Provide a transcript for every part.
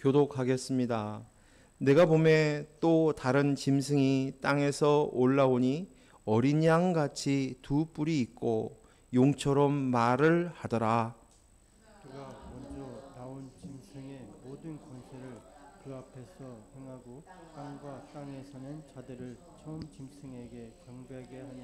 교독하겠습니다. 내가 보매 또 다른 짐승이 땅에서 올라오니 어린 양같이 두 뿔이 있고 용처럼 말을 하더라. 그가 먼저 나온 짐승의 모든 권세를 그 앞에서 행하고 땅과 땅에 사는 자들을 처음 짐승에게 경배하게 하니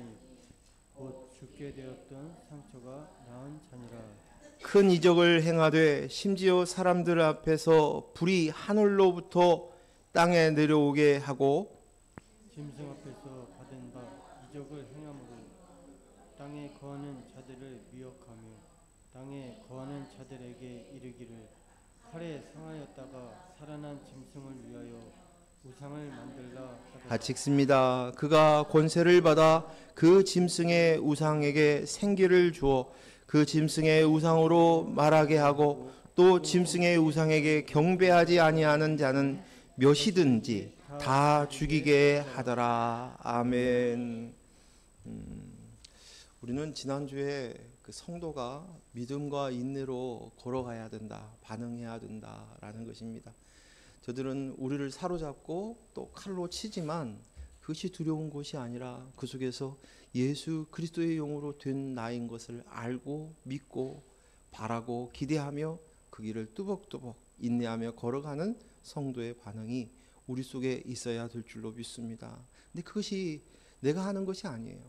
곧 죽게 되었던 상처가 나은 자니라. 큰 이적을 행하되 심지어 사람들 앞에서 불이 하늘로부터 땅에 내려오게 하고 짐승 앞에서 받은 바 이적을 행함으로 땅에 거하는 자들을 미혹하며 땅에 거하는 자들에게 이르기를 칼에 상하였다가 살아난 짐승을 위하여 우상을 만들라 하더라. 같이 읽습니다. 그가 권세를 받아 그 짐승의 우상에게 생기를 주어 그 짐승의 우상으로 말하게 하고 또 짐승의 우상에게 경배하지 아니하는 자는 몇이든지 다 죽이게 하더라. 아멘. 우리는 지난주에 그 성도가 믿음과 인내로 걸어가야 된다, 반응해야 된다라는 것입니다. 저들은 우리를 사로잡고 또 칼로 치지만 그것이 두려운 것이 아니라 그 속에서 예수 그리스도의 영으로 된 나인 것을 알고 믿고 바라고 기대하며 그 길을 뚜벅뚜벅 인내하며 걸어가는 성도의 반응이 우리 속에 있어야 될 줄로 믿습니다. 근데 그것이 내가 하는 것이 아니에요.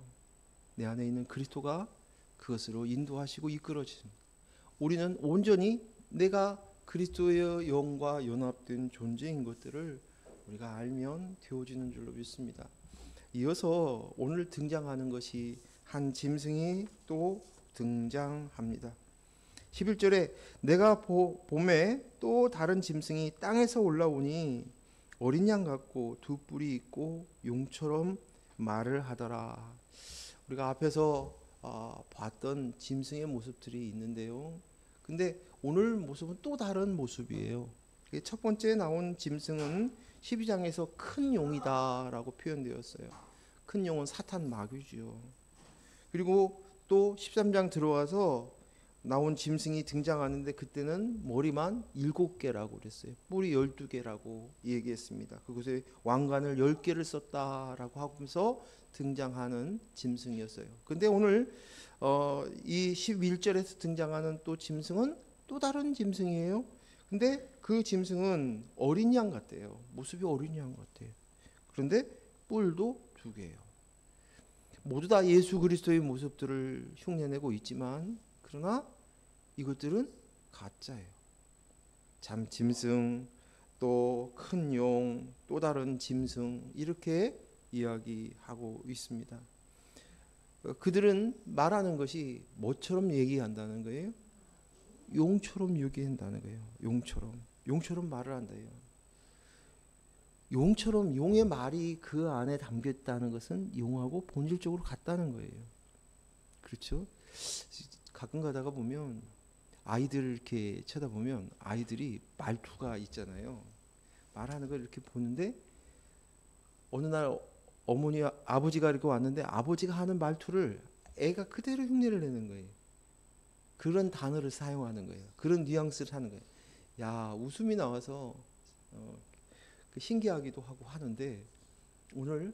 내 안에 있는 그리스도가 그것으로 인도하시고 이끌어집니다. 우리는 온전히 내가 그리스도의 영과 연합된 존재인 것들을 우리가 알면 되어지는 줄로 믿습니다. 이어서 오늘 등장하는 것이 한 짐승이 또 등장합니다. 11절에 내가 봄에 또 다른 짐승이 땅에서 올라오니 어린 양 같고 두 뿔이 있고 용처럼 말을 하더라. 우리가 앞에서 봤던 짐승의 모습들이 있는데요. 근데 오늘 모습은 또 다른 모습이에요. 첫 번째 나온 짐승은 12장에서 큰 용이다라고 표현되었어요. 큰 용은 사탄 마귀죠. 그리고 또 13장 들어와서 나온 짐승이 등장하는데 그때는 머리만 7개라고 그랬어요. 뿔이 12개라고 얘기했습니다. 그곳에 왕관을 10개를 썼다라고 하면서 등장하는 짐승이었어요. 근데 오늘 이 11절에서 등장하는 또 짐승은 또 다른 짐승이에요. 근데 그 짐승은 어린 양 같대요. 모습이 어린 양 같아요. 그런데 뿔도 2개예요. 모두 다 예수 그리스도의 모습들을 흉내내고 있지만 그러나 이것들은 가짜예요. 잠 짐승, 또 큰 용, 또 다른 짐승 이렇게 이야기하고 있습니다. 그들은 말하는 것이 뭐처럼 얘기한다는 거예요? 용처럼 얘기한다는 거예요. 용처럼 말을 한다요. 용처럼 용의 말이 그 안에 담겼다는 것은 용하고 본질적으로 같다는 거예요. 그렇죠? 가끔 가다가 보면 아이들을 이렇게 쳐다보면 아이들이 말투가 있잖아요. 말하는 걸 이렇게 보는데 어느 날 어머니 아버지가 이렇게 왔는데 아버지가 하는 말투를 애가 그대로 흉내를 내는 거예요. 그런 단어를 사용하는 거예요. 그런 뉘앙스를 하는 거예요. 야, 웃음이 나와서 신기하기도 하고 하는데 오늘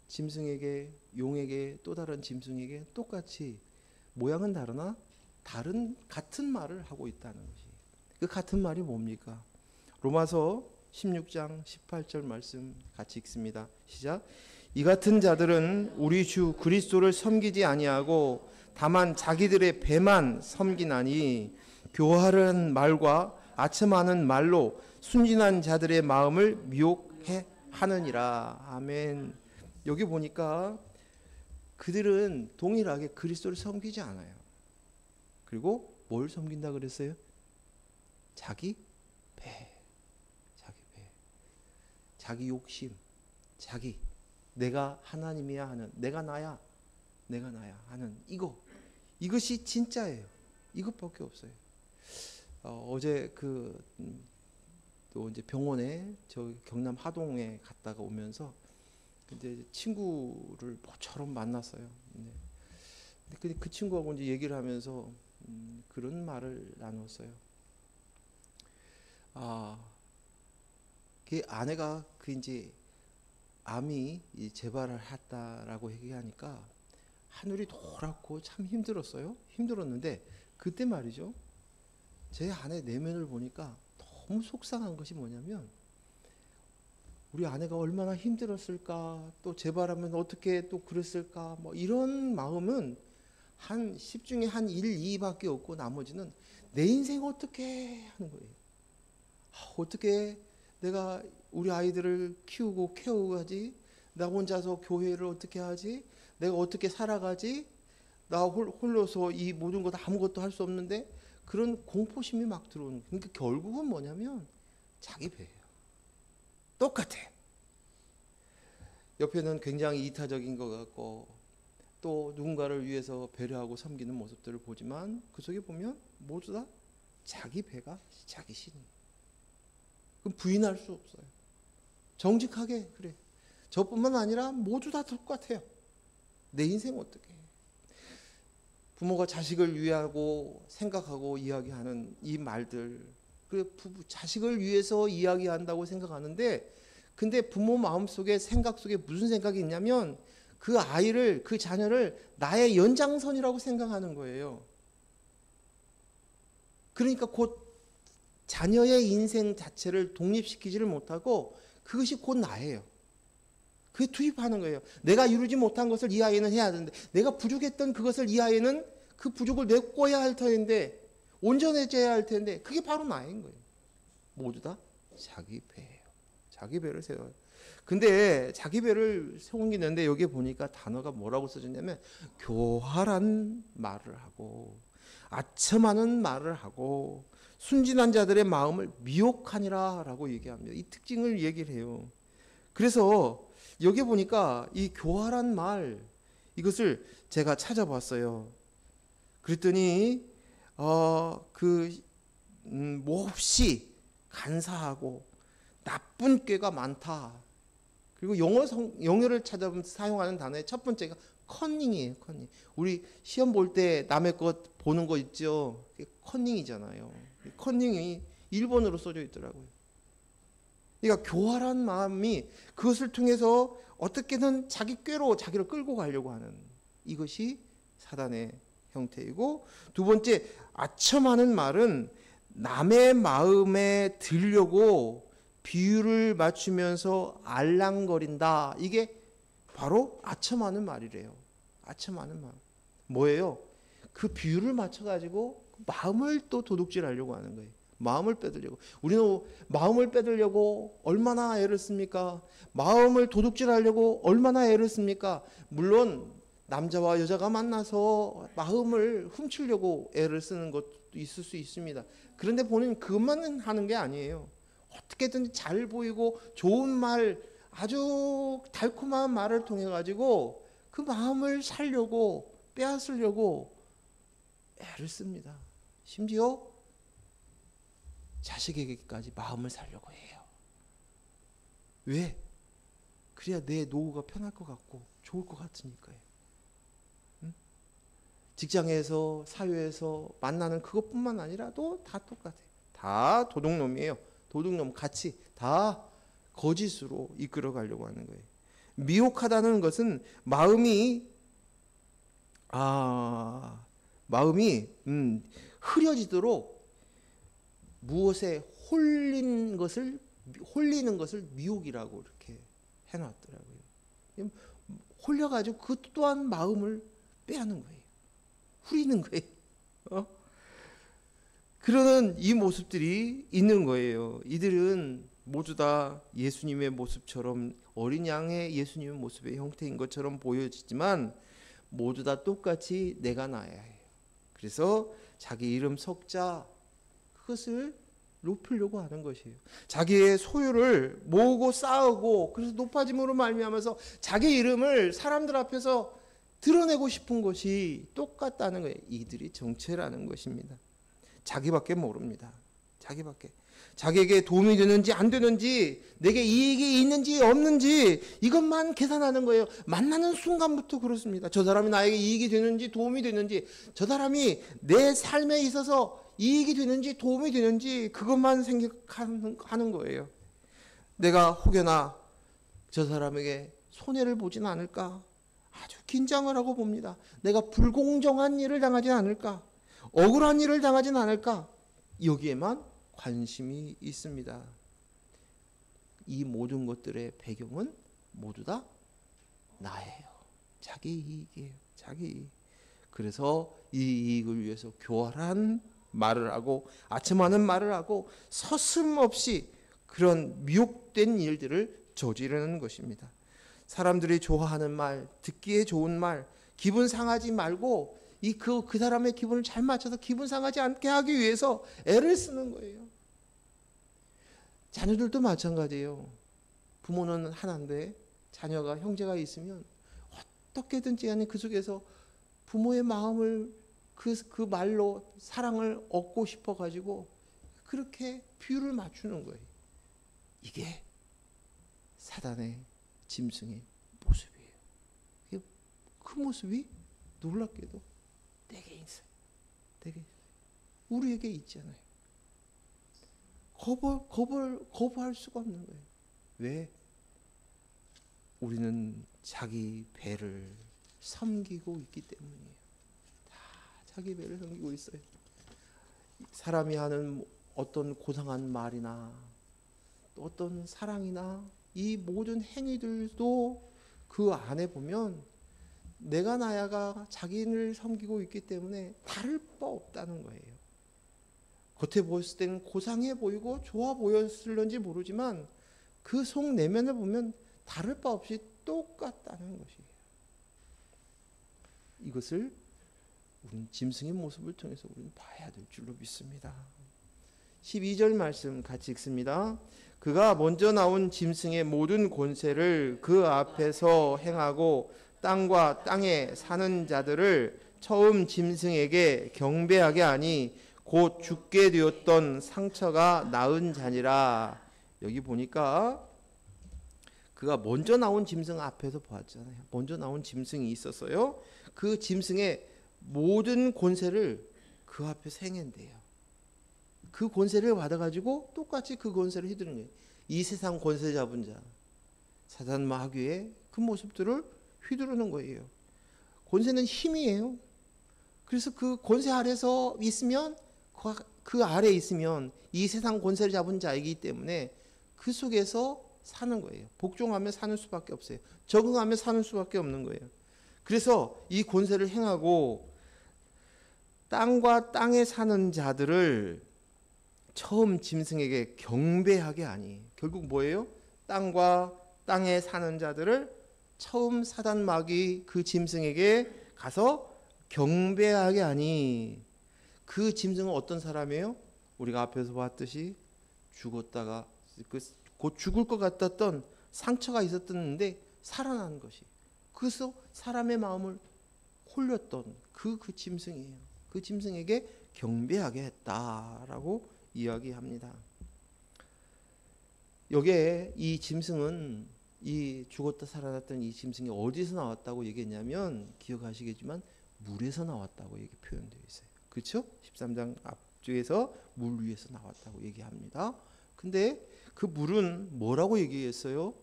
짐승에게 용에게 또 다른 짐승에게 똑같이 모양은 다르나 같은 말을 하고 있다는 것이. 그 같은 말이 뭡니까? 로마서 16장 18절 말씀 같이 읽습니다. 시작. 이 같은 자들은 우리 주 그리스도를 섬기지 아니하고 다만 자기들의 배만 섬기나니 교활한 말과 아첨하는 말로 순진한 자들의 마음을 미혹해 하느니라. 아멘. 여기 보니까 그들은 동일하게 그리스도를 섬기지 않아요. 그리고 뭘 섬긴다 그랬어요? 자기 배. 자기 욕심. 내가 하나님이야 하는, 내가 나야 하는 이것이 진짜예요. 이것밖에 없어요. 어제 또 이제 병원에 저 경남 하동에 갔다가 오면서 이제 친구를 모처럼 만났어요. 근데 그 친구하고 이제 얘기를 하면서 그런 말을 나눴어요. 그 아내가 그 이제 암이 재발을 했다라고 얘기하니까 하늘이 노랗고 참 힘들었어요. 힘들었는데 그때 말이죠. 제 아내 내면을 보니까 너무 속상한 것이 뭐냐면 우리 아내가 얼마나 힘들었을까, 또 재발하면 어떻게 또 그랬을까, 뭐 이런 마음은 한 10 중에 한 1, 2밖에 없고 나머지는 내 인생 어떻게 하는 거예요. 어떻게 내가 우리 아이들을 키우고 케어하지? 나 혼자서 교회를 어떻게 하지? 내가 어떻게 살아가지? 나 홀로서 이 모든 것 아무것도 할 수 없는데 그런 공포심이 막 들어오는 거예요. 그러니까 결국은 뭐냐면 자기 배예요. 똑같아. 옆에는 굉장히 이타적인 것 같고 또 누군가를 위해서 배려하고 섬기는 모습들을 보지만 그 속에 보면 모두 다 자기 배가 자기 신이에요. 그럼 부인할 수 없어요. 정직하게 그래. 저뿐만 아니라 모두 다 똑같아요. 내 인생 어떻게 해. 부모가 자식을 위하고 생각하고 이야기하는 이 말들, 그 자식을 위해서 이야기한다고 생각하는데 근데 부모 마음속에 생각 속에 무슨 생각이 있냐면 그 아이를 그 자녀를 나의 연장선이라고 생각하는 거예요. 그러니까 곧 자녀의 인생 자체를 독립시키지를 못하고 그것이 곧 나예요. 그게 투입하는 거예요. 내가 이루지 못한 것을 이 아이는 해야 되는데 내가 부족했던 그것을 이 아이는 그 부족을 메꿔야 할 터인데 온전해져야 할 텐데 그게 바로 나인 거예요. 모두 다 자기 배예요. 자기 배를 세워요. 근데 자기 배를 세우는데 여기에 보니까 단어가 뭐라고 써졌냐면 교활한 말을 하고 아첨하는 말을 하고 순진한 자들의 마음을 미혹하니라 라고 얘기합니다. 이 특징을 얘기를 해요. 그래서 여기 보니까 이 교활한 말 이것을 제가 찾아봤어요. 그랬더니 몹시 간사하고 나쁜 꾀가 많다. 그리고 영어를 찾아보면 사용하는 단어의 첫 번째가 커닝이에요. 커닝. 우리 시험 볼 때 남의 것 보는 거 있죠. 그게 커닝이잖아요. 커닝이 일본어로 써져 있더라고요. 그러니까 교활한 마음이 그것을 통해서 어떻게든 자기 꾀로 자기를 끌고 가려고 하는 이것이 사단의 형태이고 두 번째 아첨하는 말은 남의 마음에 들려고 비유를 맞추면서 알랑거린다. 이게 바로 아첨하는 말이래요. 아첨하는 말. 뭐예요? 그 비유를 맞춰가지고 마음을 또 도둑질하려고 하는 거예요. 마음을 빼들려고. 우리는 마음을 빼들려고 얼마나 애를 씁니까? 마음을 도둑질하려고 얼마나 애를 씁니까? 물론 남자와 여자가 만나서 마음을 훔치려고 애를 쓰는 것도 있을 수 있습니다. 그런데 본인 그것만 하는 게 아니에요. 어떻게든 잘 보이고 좋은 말, 아주 달콤한 말을 통해 가지고 그 마음을 살려고 빼앗으려고 애를 씁니다. 심지어 자식에게까지 마음을 살려고 해요. 왜? 그래야 내 노후가 편할 것 같고 좋을 것 같으니까요. 응? 직장에서 사회에서 만나는 그것뿐만 아니라도 다 똑같아요. 다 도둑놈이에요. 도둑놈 같이 다 거짓으로 이끌어 가려고 하는 거예요. 미혹하다는 것은 마음이 흐려지도록 무엇에 홀리는 것을 미혹이라고 이렇게 해놨더라고요. 홀려가지고 그 또한 마음을 빼앗는 거예요. 후리는 거예요. 그러는 이 모습들이 있는 거예요. 이들은 모두 다 예수님의 모습처럼 어린 양의 예수님의 모습의 형태인 것처럼 보여지지만 모두 다 똑같이 내가 나야 해요. 그래서 자기 이름 석자 그것을 높이려고 하는 것이에요. 자기의 소유를 모으고 쌓고 그래서 높아짐으로 말미암아서 자기 이름을 사람들 앞에서 드러내고 싶은 것이 똑같다는 거예요. 이들이 정체라는 것입니다. 자기밖에 모릅니다. 자기에게 도움이 되는지 안 되는지 내게 이익이 있는지 없는지 이것만 계산하는 거예요. 만나는 순간부터 그렇습니다. 저 사람이 나에게 이익이 되는지 도움이 되는지 저 사람이 내 삶에 있어서 이익이 되는지 도움이 되는지 그것만 생각하는 거예요. 내가 혹여나 저 사람에게 손해를 보진 않을까? 아주 긴장을 하고 봅니다. 내가 불공정한 일을 당하진 않을까? 억울한 일을 당하진 않을까? 여기에만 관심이 있습니다. 이 모든 것들의 배경은 모두 다 나예요. 자기 이익이에요. 자기 이익. 그래서 이 이익을 위해서 교활한 말을 하고 아첨하는 말을 하고 서슴없이 그런 미혹된 일들을 저지르는 것입니다. 사람들이 좋아하는 말, 듣기에 좋은 말, 기분 상하지 말고 그 사람의 기분을 잘 맞춰서 기분 상하지 않게 하기 위해서 애를 쓰는 거예요. 자녀들도 마찬가지예요. 부모는 하나인데 자녀가 형제가 있으면 어떻게든지 간에 그 속에서 부모의 마음을 그 말로 사랑을 얻고 싶어 가지고 그렇게 비율을 맞추는 거예요. 이게 사단의 짐승의 모습이에요. 그 모습이 놀랍게도 내게 있어요. 우리에게 있잖아요. 거부할 수가 없는 거예요. 왜? 우리는 자기 배를 섬기고 있기 때문이에요. 다 자기 배를 섬기고 있어요. 사람이 하는 어떤 고상한 말이나 또 어떤 사랑이나 이 모든 행위들도 그 안에 보면 내가 나야가 자기를 섬기고 있기 때문에 다를 바 없다는 거예요. 겉에 보였을 때는 고상해 보이고 좋아 보였을런지 모르지만 그 속 내면을 보면 다를 바 없이 똑같다는 것이에요. 이것을 우리는 짐승의 모습을 통해서 우리는 봐야 될 줄로 믿습니다. 12절 말씀 같이 읽습니다. 그가 먼저 나온 짐승의 모든 권세를 그 앞에서 행하고 땅과 땅에 사는 자들을 처음 짐승에게 경배하게 하니 곧 죽게 되었던 상처가 나은 자니라. 여기 보니까 그가 먼저 나온 짐승 앞에서 보았잖아요. 먼저 나온 짐승이 있었어요. 그 짐승의 모든 권세를 그 앞에서 행한대요. 그 권세를 받아가지고 똑같이 그 권세를 휘두르는 거예요. 이 세상 권세 잡은 자, 사단 마귀의 그 모습들을 휘두르는 거예요. 권세는 힘이에요. 그래서 그 권세 아래서 있으면 그 아래에 있으면 이 세상 권세를 잡은 자이기 때문에 그 속에서 사는 거예요. 복종하면 사는 수밖에 없어요. 적응하면 사는 수밖에 없는 거예요. 그래서 이 권세를 행하고 땅과 땅에 사는 자들을 처음 짐승에게 경배하게 하니 결국 뭐예요? 땅과 땅에 사는 자들을 처음 사단 마귀 그 짐승에게 가서 경배하게 하니 그 짐승은 어떤 사람이에요? 우리가 앞에서 봤듯이 죽었다가 곧 죽을 것 같았던 상처가 있었는데 살아난 것이 그래서 사람의 마음을 홀렸던 그 짐승이에요. 그 짐승에게 경배하게 했다라고 이야기합니다. 여기에 이 짐승은 이 죽었다 살아났던 이 짐승이 어디서 나왔다고 얘기했냐면 기억하시겠지만 물에서 나왔다고 얘기 표현되어 있어요. 그렇죠? 13장 앞쪽에서 물 위에서 나왔다고 얘기합니다. 근데 그 물은 뭐라고 얘기했어요?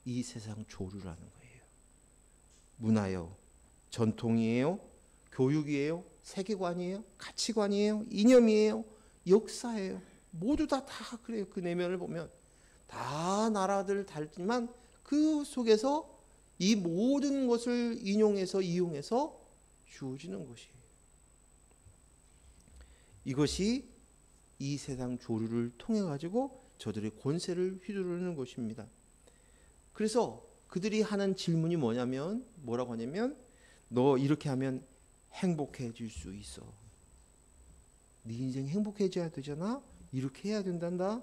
이 세상 조류라는 거예요. 문화요, 전통이에요, 교육이에요, 세계관이에요, 가치관이에요, 이념이에요, 역사예요. 모두 다 그래요. 그 내면을 보면 다 나라들 다르지만 그 속에서 이 모든 것을 이용해서 주어지는 것이에요. 이것이 이 세상 조류를 통해 가지고 저들의 권세를 휘두르는 것입니다. 그래서 그들이 하는 질문이 뭐라고 하냐면 너 이렇게 하면 행복해질 수 있어. 네 인생 행복해져야 되잖아. 이렇게 해야 된단다.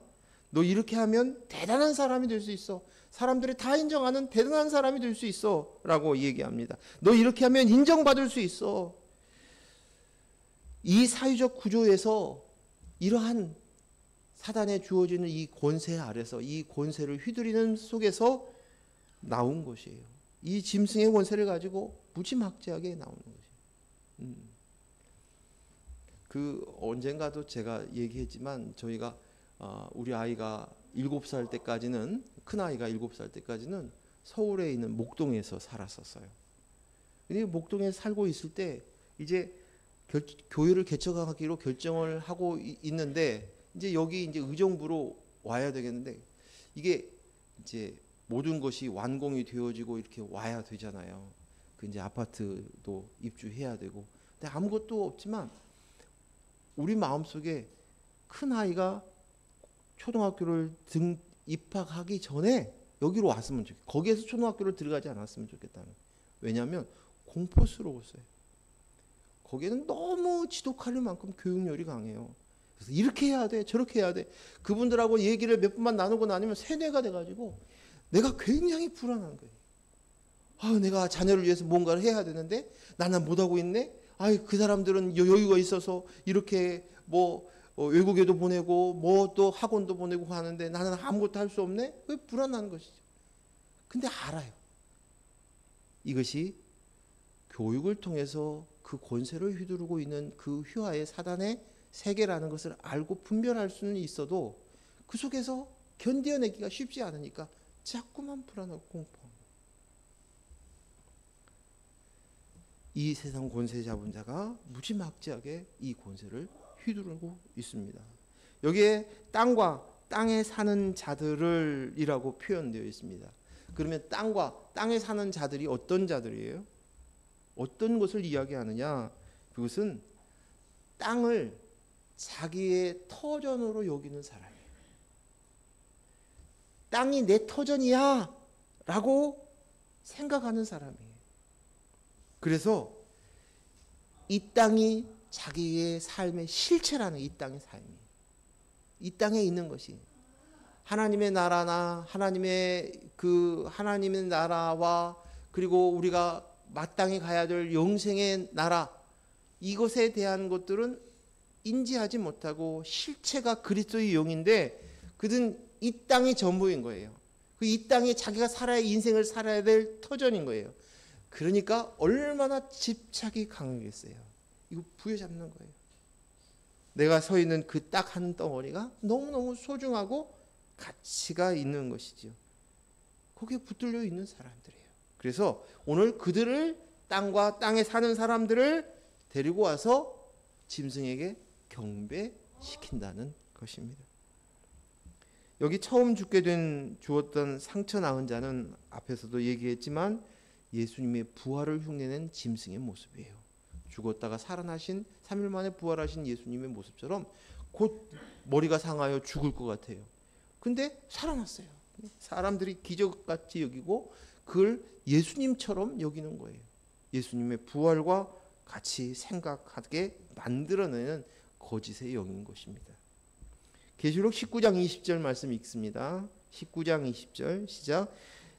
너 이렇게 하면 대단한 사람이 될 수 있어. 사람들이 다 인정하는 대단한 사람이 될 수 있어 라고 얘기합니다. 너 이렇게 하면 인정받을 수 있어. 이 사회적 구조에서 이러한 사단에 주어지는 이 권세 아래서 이 권세를 휘두르는 속에서 나온 것이에요. 이 짐승의 권세를 가지고 무지막지하게 나오는 것이에요. 그 언젠가도 제가 얘기했지만 저희가 우리 아이가 7살 때까지는, 큰 아이가 7살 때까지는 서울에 있는 목동에서 살았었어요. 근데 목동에 살고 있을 때 이제 교회를 개척하기로 결정을 하고 있는데, 이제 여기 이제 의정부로 와야 되겠는데, 이게 이제 모든 것이 완공이 되어지고 이렇게 와야 되잖아요. 그 이제 아파트도 입주해야 되고. 근데 아무것도 없지만 우리 마음속에 큰 아이가 초등학교를 입학하기 전에 여기로 왔으면 좋겠다. 거기에서 초등학교를 들어가지 않았으면 좋겠다는. 왜냐하면 공포스러웠어요. 거기에는 너무 지독할 만큼 교육열이 강해요. 그래서 이렇게 해야 돼, 저렇게 해야 돼. 그분들하고 얘기를 몇 번만 나누고 나면 세뇌가 돼가지고 내가 굉장히 불안한 거예요. 내가 자녀를 위해서 뭔가를 해야 되는데 나는 못하고 있네. 그 사람들은 여유가 있어서 이렇게 뭐 외국에도 보내고 뭐 또 학원도 보내고 하는데 나는 아무것도 할 수 없네. 왜 불안한 것이죠. 근데 알아요. 이것이 교육을 통해서 그 권세를 휘두르고 있는 그 휘하의 사단의 세계라는 것을 알고 분별할 수는 있어도 그 속에서 견뎌내기가 쉽지 않으니까 자꾸만 불안하고 공포한 거예요. 이 세상 권세 잡은 자가 무지막지하게 이 권세를 휘두르고 있습니다. 여기에 땅과 땅에 사는 자들을 이라고 표현되어 있습니다. 그러면 땅과 땅에 사는 자들이 어떤 자들이에요? 어떤 것을 이야기하느냐? 그것은 땅을 자기의 터전으로 여기는 사람이에요. 땅이 내 터전이야 라고 생각하는 사람이에요. 그래서 이 땅이 자기의 삶의 실체라는, 이 땅의 삶이, 이 땅에 있는 것이 하나님의 나라나 하나님의 나라와 그리고 우리가 마땅히 가야 될 영생의 나라, 이것에 대한 것들은 인지하지 못하고 실체가 그리스도의 영인데 그들은 이 땅이 전부인 거예요. 이 땅이 자기가 인생을 살아야 될 터전인 거예요. 그러니까 얼마나 집착이 강하겠어요. 이거 부여잡는 거예요. 내가 서 있는 그 딱 한 덩어리가 너무너무 소중하고 가치가 있는 것이죠. 거기에 붙들려 있는 사람들이에요. 그래서 오늘 그들을, 땅과 땅에 사는 사람들을 데리고 와서 짐승에게 경배시킨다는 것입니다. 여기 처음 주었던 상처 나은 자는 앞에서도 얘기했지만 예수님의 부활을 흉내낸 짐승의 모습이에요. 죽었다가 살아나신 3일 만에 부활하신 예수님의 모습처럼 곧 머리가 상하여 죽을 것 같아요. 근데 살아났어요. 사람들이 기적같이 여기고 그걸 예수님처럼 여기는 거예요. 예수님의 부활과 같이 생각하게 만들어내는 거짓의 영인 것입니다. 계시록 19장 20절 말씀 읽습니다. 19장 20절 시작.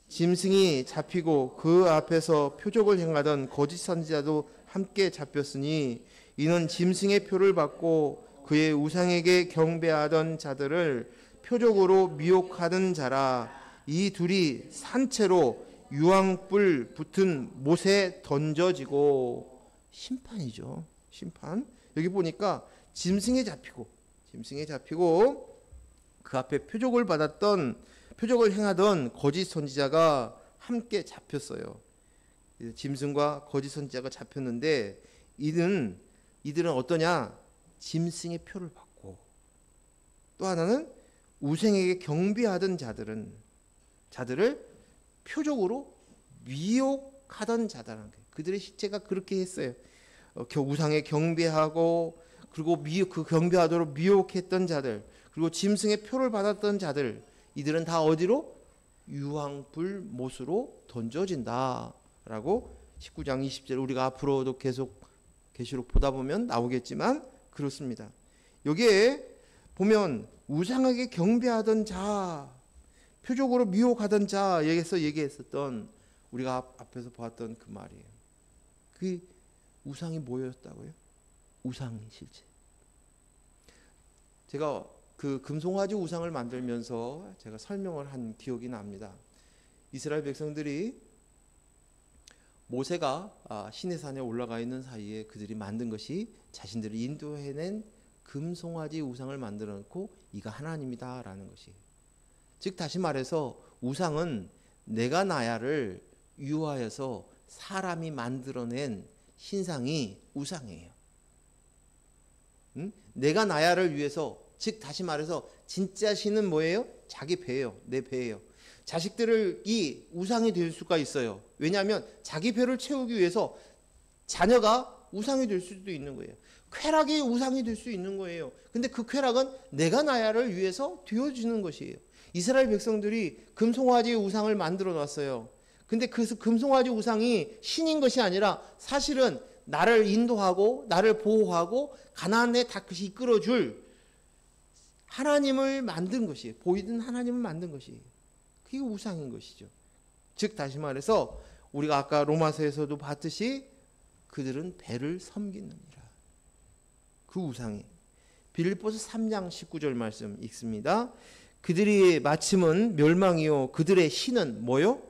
짐승이 잡히고 그 앞에서 표적을 행하던 거짓 선지자도 함께 잡혔으니 이는 짐승의 표를 받고 그의 우상에게 경배하던 자들을 표적으로 미혹하는 자라. 이 둘이 산채로 유황불 붙은 못에 던져지고, 심판이죠. 심판. 여기 보니까 짐승에 잡히고 그 앞에 표적을 행하던 거짓 선지자가 함께 잡혔어요. 짐승과 거짓 선지자가 잡혔는데 이들은 어떠냐? 짐승의 표를 받고, 또 하나는 우상에게 경배하던 자들을 표적으로 미혹하던 자다라는 거예요. 그들의 실체가 그렇게 했어요. 우상에 경배하고 그리고 그 경배하도록 미혹했던 자들, 그리고 짐승의 표를 받았던 자들, 이들은 다 어디로? 유황불 못으로 던져진다라고 19장 20절, 우리가 앞으로도 계속 계시록 보다 보면 나오겠지만 그렇습니다. 여기에 보면 우상에게 경배하던 자, 표적으로 미혹하던 자에게서 얘기했었던, 우리가 앞에서 보았던 그 말이에요. 그 우상이 뭐였다고요? 우상의 실체. 제가 그 금송아지 우상을 만들면서 제가 설명을 한 기억이 납니다. 이스라엘 백성들이 모세가 시내산에 올라가 있는 사이에 그들이 만든 것이 자신들을 인도해낸 금송아지 우상을 만들어 놓고 이가 하나님이다라는 것이. 즉 다시 말해서 우상은 내가 나야를 유하여서 사람이 만들어낸 신상이 우상이에요. 응? 내가 나야를 위해서, 즉 다시 말해서 진짜 신은 뭐예요? 자기 배예요. 내 배예요. 자식들을 이 우상이 될 수가 있어요. 왜냐하면 자기 배를 채우기 위해서 자녀가 우상이 될 수도 있는 거예요. 쾌락이 우상이 될 수 있는 거예요. 근데 그 쾌락은 내가 나야를 위해서 되어지는 것이에요. 이스라엘 백성들이 금송아지 우상을 만들어 놨어요. 근데 그 금송아지 우상이 신인 것이 아니라 사실은 나를 인도하고 나를 보호하고 가나안에 다시 이끌어줄 하나님을 만든 것이에요. 보이던 하나님을 만든 것이에요. 그게 우상인 것이죠. 즉 다시 말해서 우리가 아까 로마서에서도 봤듯이 그들은 배를 섬기느니라. 그 우상이. 빌립보서 3장 19절 말씀 읽습니다. 그들이 마침은 멸망이요 그들의 신은 뭐요?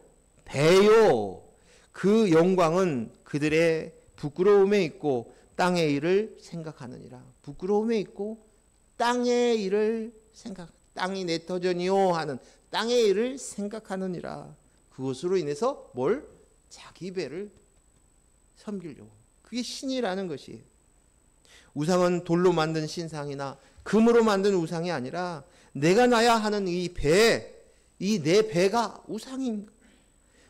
배요. 그 영광은 그들의 부끄러움에 있고 땅의 일을 생각하느니라. 부끄러움에 있고 땅의 일을 땅이 내 터전이요 하는 땅의 일을 생각하느니라. 그것으로 인해서 뭘? 자기 배를 섬기려고. 그게 신이라는 것이에요. 우상은 돌로 만든 신상이나 금으로 만든 우상이 아니라 내가 나야 하는 이 배, 이 내 배가 우상인 거예요.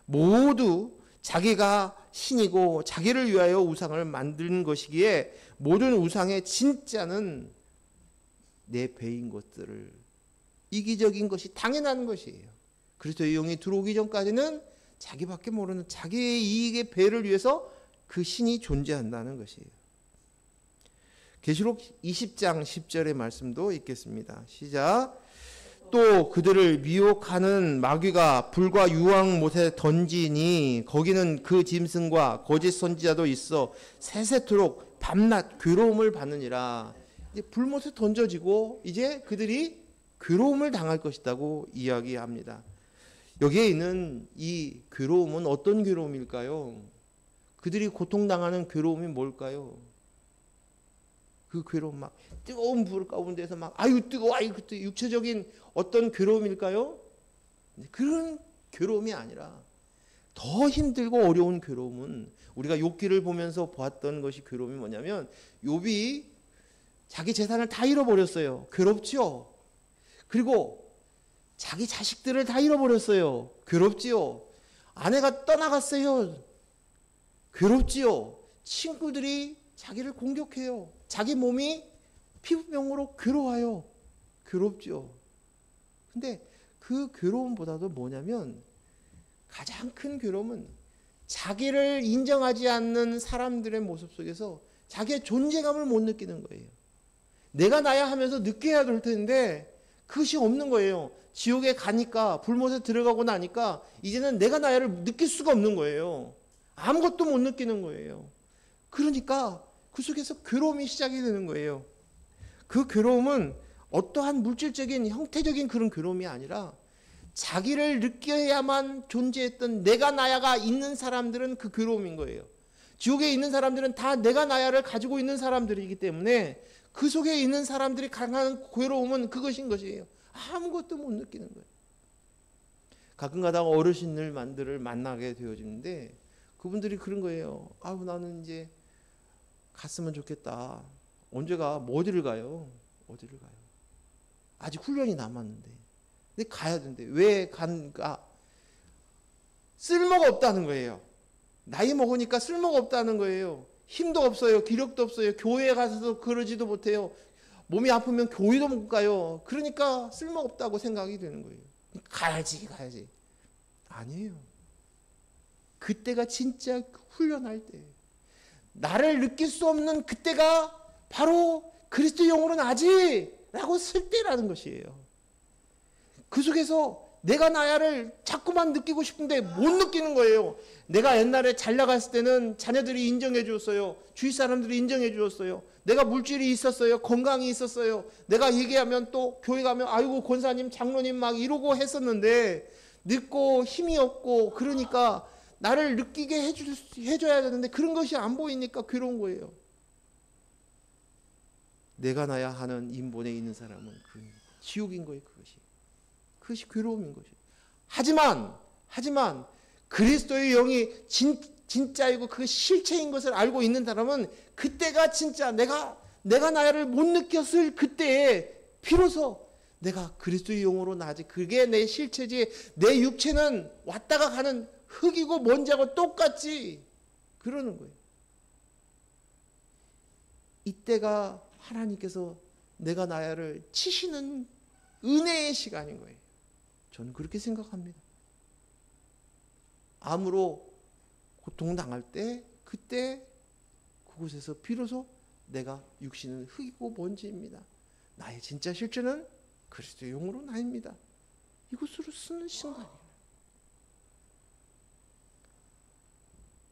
모두 자기가 신이고 자기를 위하여 우상을 만든 것이기에 모든 우상의 진짜는 내 배인 것들을 이기적인 것이 당연한 것이에요. 그리스도의 영이 들어오기 전까지는 자기밖에 모르는 자기의 이익의 배를 위해서 그 신이 존재한다는 것이에요. 계시록 20장 10절의 말씀도 읽겠습니다. 시작. 또 그들을 미혹하는 마귀가 불과 유황못에 던지니 거기는 그 짐승과 거짓 선지자도 있어 세세토록 밤낮 괴로움을 받느니라. 이제 불못에 던져지고 이제 그들이 괴로움을 당할 것이라고 이야기합니다. 여기에 있는 이 괴로움은 어떤 괴로움일까요? 그들이 고통당하는 괴로움이 뭘까요? 그 괴로움, 막 뜨거운 불 가운데서 막 아유 뜨거워, 아유 그때 육체적인 어떤 괴로움일까요? 그런 괴로움이 아니라 더 힘들고 어려운 괴로움은 우리가 욥기를 보면서 보았던 것이 괴로움이 뭐냐면 욥이 자기 재산을 다 잃어버렸어요. 괴롭죠. 그리고 자기 자식들을 다 잃어버렸어요. 괴롭지요. 아내가 떠나갔어요. 괴롭지요. 친구들이 자기를 공격해요. 자기 몸이 피부병으로 괴로워요. 괴롭죠. 근데 그 괴로움보다도 뭐냐면 가장 큰 괴로움은 자기를 인정하지 않는 사람들의 모습 속에서 자기의 존재감을 못 느끼는 거예요. 내가 나야 하면서 느껴야 될 텐데 그것이 없는 거예요. 지옥에 가니까 불못에 들어가고 나니까 이제는 내가 나야를 느낄 수가 없는 거예요. 아무것도 못 느끼는 거예요. 그러니까 그 속에서 괴로움이 시작이 되는 거예요. 그 괴로움은 어떠한 물질적인 형태적인 그런 괴로움이 아니라 자기를 느껴야만 존재했던 내가 나야가 있는 사람들은 그 괴로움인 거예요. 지옥에 있는 사람들은 다 내가 나야를 가지고 있는 사람들이기 때문에 그 속에 있는 사람들이 강한 괴로움은 그것인 것이에요. 아무것도 못 느끼는 거예요. 가끔 가다가 어르신들만들을 만나게 되어지는데 그분들이 그런 거예요. 아우 나는 이제 갔으면 좋겠다. 언제가? 뭐 어디를 가요? 어디를 가요? 아직 훈련이 남았는데. 근데 가야 되는데 왜 간가? 쓸모가 없다는 거예요. 나이 먹으니까 쓸모가 없다는 거예요. 힘도 없어요. 기력도 없어요. 교회에 가서도 그러지도 못해요. 몸이 아프면 교회도 못 가요. 그러니까 쓸모가 없다고 생각이 되는 거예요. 가야지. 아니에요. 그때가 진짜 훈련할 때. 나를 느낄 수 없는 그때가 바로 그리스도 영으로 나지 라고 쓸 때라는 것이에요. 그 속에서 내가 나야를 자꾸만 느끼고 싶은데 못 느끼는 거예요. 내가 옛날에 잘 나갔을 때는 자녀들이 인정해 주었어요. 주위 사람들이 인정해 주었어요. 내가 물질이 있었어요. 건강이 있었어요. 내가 얘기하면 또 교회 가면 아이고 권사님 장로님 막 이러고 했었는데 늙고 힘이 없고 그러니까 나를 느끼게 해줘야 되는데 그런 것이 안 보이니까 괴로운 거예요. 내가 나야 하는 인본에 있는 사람은 그 지옥인 거예요. 그것이 괴로움인 것이. 하지만 그리스도의 영이 진짜이고 그 실체인 것을 알고 있는 사람은 그때가 진짜 내가 나를 못 느꼈을 그때에 비로소 내가 그리스도의 영으로 나지, 그게 내 실체지, 내 육체는 왔다가 가는 흙이고 먼지하고 똑같지, 그러는 거예요. 이때가 하나님께서 내가 나야를 치시는 은혜의 시간인 거예요. 저는 그렇게 생각합니다. 암으로 고통당할 때 그때 그곳에서 비로소 내가 육신은 흙이고 먼지입니다. 나의 진짜 실체는 그리스도의 영으로 나입니다. 이것으로 쓰는 순간이에요.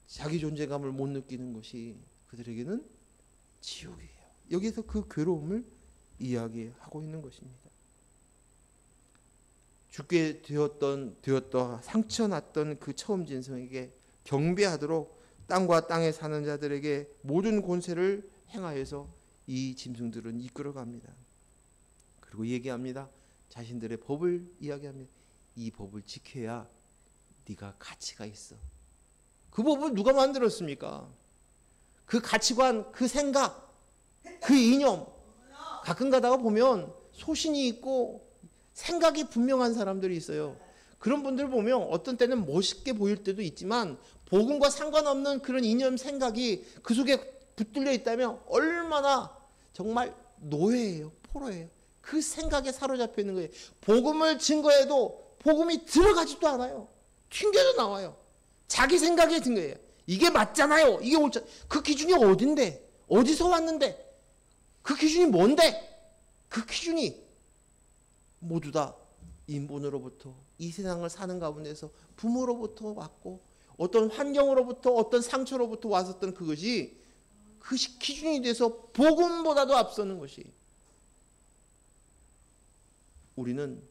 자기 존재감을 못 느끼는 것이 그들에게는 지옥이에요. 여기서 그 괴로움을 이야기하고 있는 것입니다. 죽게 되었다 상처났던 그 처음 진성에게 경배하도록 땅과 땅에 사는 자들에게 모든 권세를 행하여서 이 짐승들은 이끌어갑니다. 그리고 얘기합니다. 자신들의 법을 이야기합니다. 이 법을 지켜야 네가 가치가 있어. 그 법을 누가 만들었습니까? 그 가치관, 그 생각, 그 이념. 가끔 가다가 보면 소신이 있고 생각이 분명한 사람들이 있어요. 그런 분들 보면 어떤 때는 멋있게 보일 때도 있지만 복음과 상관없는 그런 이념, 생각이 그 속에 붙들려 있다면 얼마나 정말 노예예요. 포로예요. 그 생각에 사로잡혀 있는 거예요. 복음을 증거해도 복음이 들어가지도 않아요. 튕겨져 나와요. 자기 생각에 든 거예요. 이게 맞잖아요. 이게 옳잖아. 그 기준이 어딘데? 어디서 왔는데? 그 기준이 뭔데? 그 기준이 모두 다 인본으로부터, 이 세상을 사는 가운데서 부모로부터 왔고 어떤 환경으로부터, 어떤 상처로부터 왔었던 그것이 기준이 돼서 복음보다도 앞서는 것이, 우리는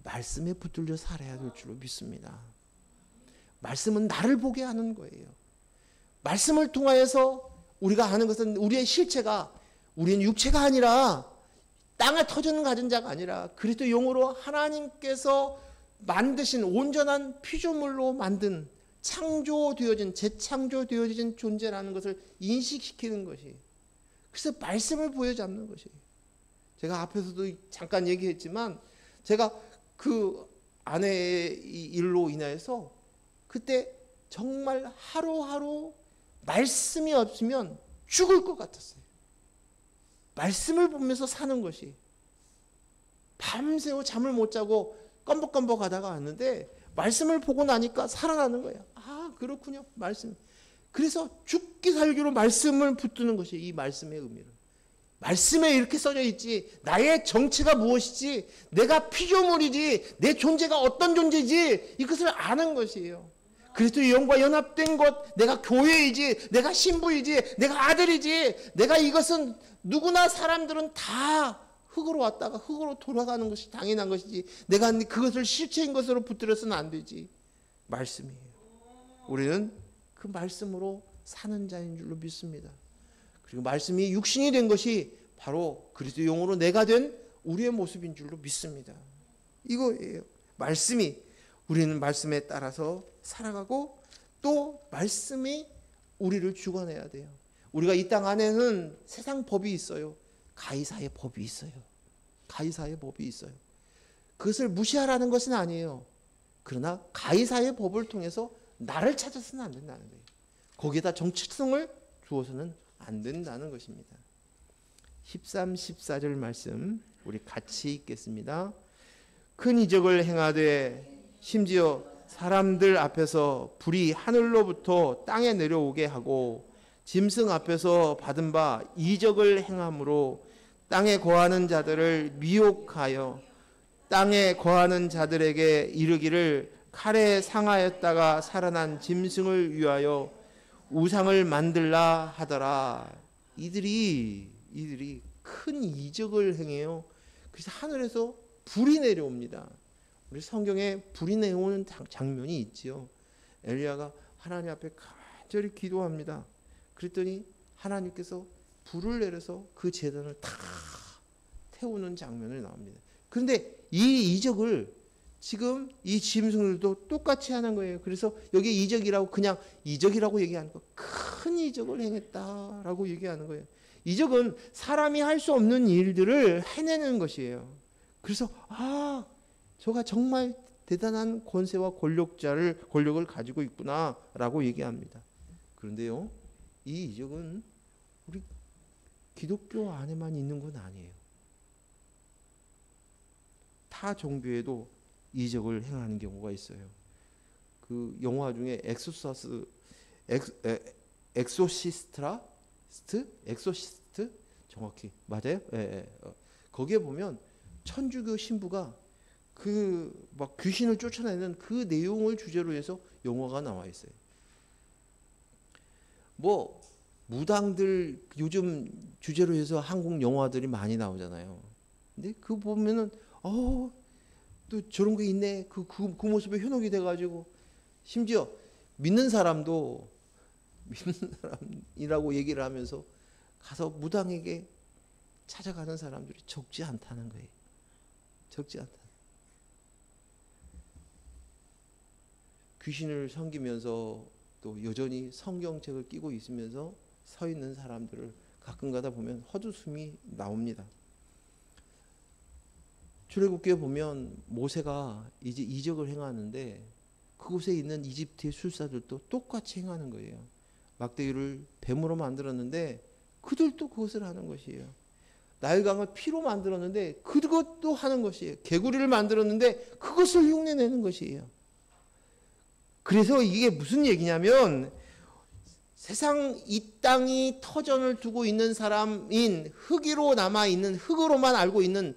말씀에 붙들려 살아야 될 줄로 믿습니다. 말씀은 나를 보게 하는 거예요. 말씀을 통하여서 우리가 아는 것은 우리의 실체가, 우리는 육체가 아니라 땅에 터지는 가진 자가 아니라 그리스도 영으로 하나님께서 만드신 온전한 피조물로 만든 창조되어진, 재창조되어진 존재라는 것을 인식시키는 것이, 그래서 말씀을 보여잡는 것이. 제가 앞에서도 잠깐 얘기했지만 제가 그 아내의 일로 인하여서 그때 정말 하루하루 말씀이 없으면 죽을 것 같았어요. 말씀을 보면서 사는 것이, 밤새워 잠을 못 자고 껌벅껌벅 하다가 왔는데 말씀을 보고 나니까 살아나는 거예요. 아, 그렇군요. 말씀. 그래서 죽기 살기로 말씀을 붙드는 것이 이 말씀의 의미를. 말씀에 이렇게 써져 있지, 나의 정체가 무엇이지, 내가 피조물이지, 내 존재가 어떤 존재지, 이것을 아는 것이에요. 그리스도의 영과 연합된 것, 내가 교회이지, 내가 신부이지, 내가 아들이지, 내가 이것은 누구나 사람들은 다 흙으로 왔다가 흙으로 돌아가는 것이 당연한 것이지, 내가 그것을 실체인 것으로 붙들어서는 안 되지. 말씀이에요. 우리는 그 말씀으로 사는 자인 줄로 믿습니다. 그리고 말씀이 육신이 된 것이 바로 그리스도의 영으로 내가 된 우리의 모습인 줄로 믿습니다. 이거예요. 말씀이, 우리는 말씀에 따라서 살아가고 또 말씀이 우리를 주관해야 돼요. 우리가 이 땅 안에는 세상 법이 있어요. 가이사의 법이 있어요. 가이사의 법이 있어요. 그것을 무시하라는 것은 아니에요. 그러나 가이사의 법을 통해서 나를 찾아서는 안 된다는 거예요. 거기에다 정체성을 주어서는 안 된다는 것입니다. 13, 14절 말씀 우리 같이 읽겠습니다. 큰 이적을 행하되 심지어 사람들 앞에서 불이 하늘로부터 땅에 내려오게 하고 짐승 앞에서 받은 바 이적을 행함으로 땅에 거하는 자들을 미혹하여 땅에 거하는 자들에게 이르기를 칼에 상하였다가 살아난 짐승을 위하여 우상을 만들라 하더라. 이들이 큰 이적을 행해요. 그래서 하늘에서 불이 내려옵니다. 우리 성경에 불이 내려오는 장면이 있지요. 엘리야가 하나님 앞에 간절히 기도합니다. 그랬더니 하나님께서 불을 내려서 그 제단을 다 태우는 장면이 나옵니다. 그런데 이 이적을 지금 이 짐승들도 똑같이 하는 거예요. 그래서 여기 이적이라고 그냥 이적이라고 얘기하는 거, 큰 이적을 행했다라고 얘기하는 거예요. 이적은 사람이 할 수 없는 일들을 해내는 것이에요. 그래서 저가 정말 대단한 권세와 권력을 가지고 있구나라고 얘기합니다. 그런데요, 이 이적은 우리 기독교 안에만 있는 건 아니에요. 타 종교에도 이적을 행하는 경우가 있어요. 그 영화 중에 엑소시스트 정확히 맞아요? 예. 거기에 보면 천주교 신부가 그 막 귀신을 쫓아내는 그 내용을 주제로 해서 영화가 나와 있어요. 뭐 무당들 요즘 주제로 해서 한국 영화들이 많이 나오잖아요. 근데 그 보면은 또 저런 게 있네. 그 모습에 현혹이 돼가지고 심지어 믿는 사람이라고 얘기를 하면서 가서 무당에게 찾아가는 사람들이 적지 않다는 거예요. 적지 않다. 귀신을 섬기면서 또 여전히 성경책을 끼고 있으면서 서 있는 사람들을 가끔가다 보면 헛웃음이 나옵니다. 출애굽기에 보면 모세가 이제 이적을 행하는데 그곳에 있는 이집트의 술사들도 똑같이 행하는 거예요. 막대기를 뱀으로 만들었는데 그들도 그것을 하는 것이에요. 나일강을 피로 만들었는데 그것도 하는 것이에요. 개구리를 만들었는데 그것을 흉내내는 것이에요. 그래서 이게 무슨 얘기냐면 세상 이 땅이 터전을 두고 있는 사람인 흙으로 남아있는 흙으로만 알고 있는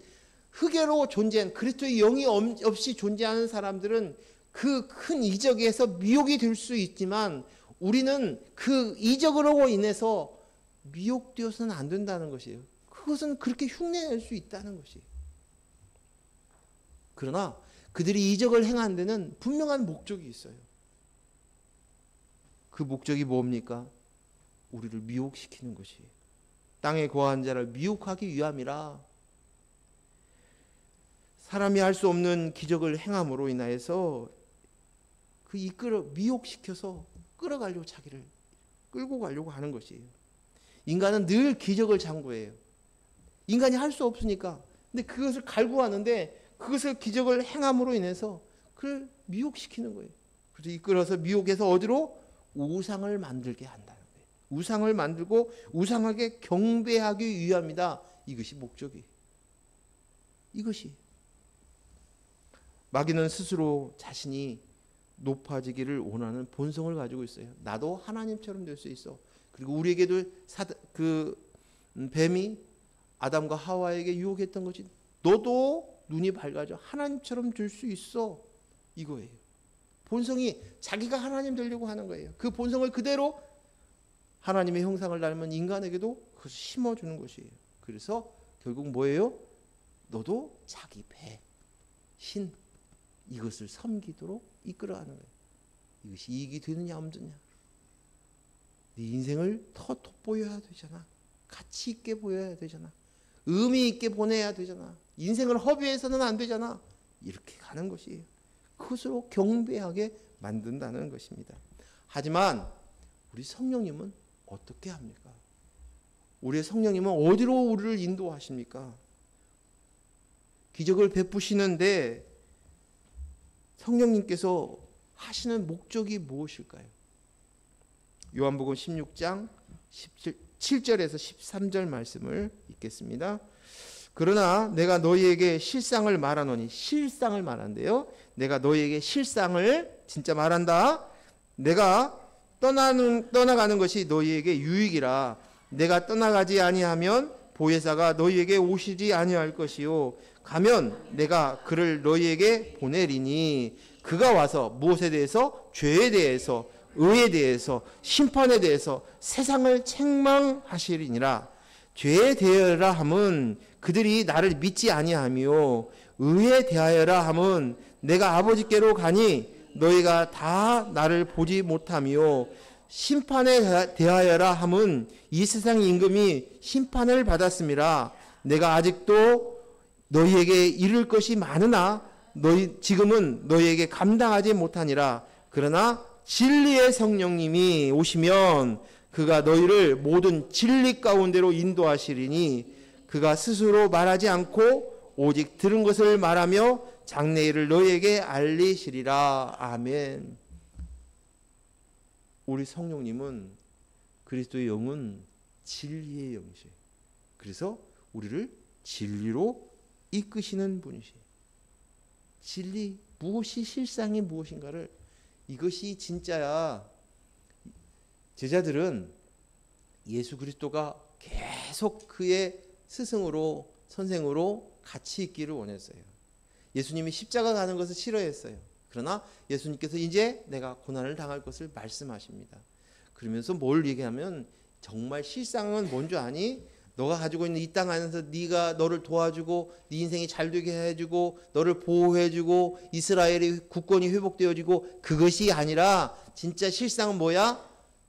흙으로 존재한 그리스도의 영이 없이 존재하는 사람들은 그 큰 이적에서 미혹이 될 수 있지만 우리는 그 이적으로 인해서 미혹되어서는 안 된다는 것이에요. 그것은 그렇게 흉내낼 수 있다는 것이에요. 그러나 그들이 이적을 행한 데는 분명한 목적이 있어요. 그 목적이 뭡니까? 우리를 미혹시키는 것이에요. 땅에 거한 자를 미혹하기 위함이라. 사람이 할 수 없는 기적을 행함으로 인하여서 미혹시켜서 끌어가려고 자기를 끌고 가려고 하는 것이에요. 인간은 늘 기적을 장구해요. 인간이 할 수 없으니까. 근데 그것을 갈구하는데 그것을 기적을 행함으로 인해서 그를 미혹시키는 거예요. 그래서 이끌어서 미혹해서 어디로? 우상을 만들게 한다는 거예요. 우상을 만들고 우상에게 경배하기 위함이다. 이것이 목적이에요. 이것이. 마귀는 스스로 자신이 높아지기를 원하는 본성을 가지고 있어요. 나도 하나님처럼 될 수 있어. 그리고 우리에게도 뱀이 아담과 하와에게 유혹했던 것이 너도 눈이 밝아져 하나님처럼 될 수 있어. 이거예요. 본성이 자기가 하나님 되려고 하는 거예요. 그 본성을 그대로 하나님의 형상을 닮은 인간에게도 그것을 심어주는 것이에요. 그래서 결국 뭐예요? 너도 자기 배, 신 이것을 섬기도록 이끌어가는 거예요. 이것이 이익이 되느냐 없느냐. 네 인생을 더 돋보여야 되잖아. 가치 있게 보여야 되잖아. 의미 있게 보내야 되잖아. 인생을 허비해서는 안 되잖아. 이렇게 가는 것이에요. 그것으로 경배하게 만든다는 것입니다. 하지만 우리 성령님은 어떻게 합니까? 우리의 성령님은 어디로 우리를 인도하십니까? 기적을 베푸시는데 성령님께서 하시는 목적이 무엇일까요? 요한복음 16장 7절에서 13절 말씀을 읽겠습니다. 그러나 내가 너희에게 실상을 말하노니, 실상을 말한대요. 내가 너희에게 실상을 진짜 말한다. 내가 떠나가는 것이 너희에게 유익이라. 내가 떠나가지 아니하면 보혜사가 너희에게 오시지 아니할 것이요 가면 내가 그를 너희에게 보내리니 그가 와서 무엇에 대해서? 죄에 대해서, 의에 대해서, 심판에 대해서 세상을 책망하시리니라. 죄에 대하여라 함은 그들이 나를 믿지 아니하며 의에 대하여라 함은 내가 아버지께로 가니 너희가 다 나를 보지 못하며 심판에 대하여라 함은 이 세상 임금이 심판을 받았음이라. 내가 아직도 너희에게 이를 것이 많으나 지금은 너희에게 감당하지 못하니라. 그러나 진리의 성령님이 오시면 그가 너희를 모든 진리 가운데로 인도하시리니 그가 스스로 말하지 않고 오직 들은 것을 말하며 장래일을 너희에게 알리시리라. 아멘. 우리 성령님은, 그리스도의 영은 진리의 영이시에요. 그래서 우리를 진리로 이끄시는 분이시에요. 진리, 무엇이 실상이 무엇인가를, 이것이 진짜야. 제자들은 예수 그리스도가 계속 그의 스승으로, 선생으로 같이 있기를 원했어요. 예수님이 십자가 가는 것을 싫어했어요. 그러나 예수님께서 이제 내가 고난을 당할 것을 말씀하십니다. 그러면서 뭘 얘기하면, 정말 실상은 뭔지 아니? 너가 가지고 있는 이 땅 안에서 네가 너를 도와주고 네 인생이 잘 되게 해주고 너를 보호해주고 이스라엘의 국권이 회복되어지고, 그것이 아니라 진짜 실상은 뭐야?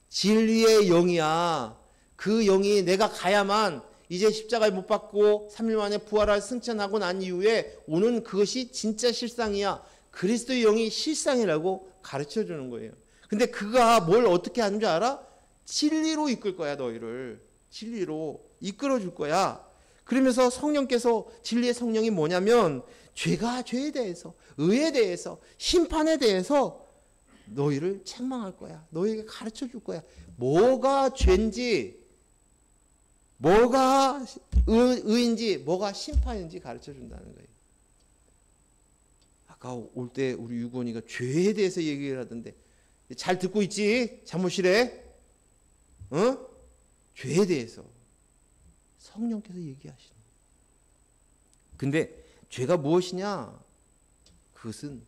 진리의 영이야. 그 영이 내가 가야만, 이제 십자가에 못 박고 3일 만에 부활할 승천하고 난 이후에 오는 그것이 진짜 실상이야. 그리스도의 영이 실상이라고 가르쳐 주는 거예요. 근데 그가 뭘 어떻게 하는 줄 알아? 진리로 이끌 거야. 너희를 진리로 이끌어 줄 거야. 그러면서 성령께서, 진리의 성령이 뭐냐면, 죄에 대해서, 의에 대해서, 심판에 대해서 너희를 책망할 거야. 너희에게 가르쳐 줄 거야. 뭐가 죄인지, 뭐가 의인지, 뭐가 심판인지 가르쳐 준다는 거예요. 아까 올 때 우리 유건이가 죄에 대해서 얘기를 하던데, 잘 듣고 있지? 사무실에? 죄에 대해서 성령께서 얘기하시는 거예요. 근데 죄가 무엇이냐? 그것은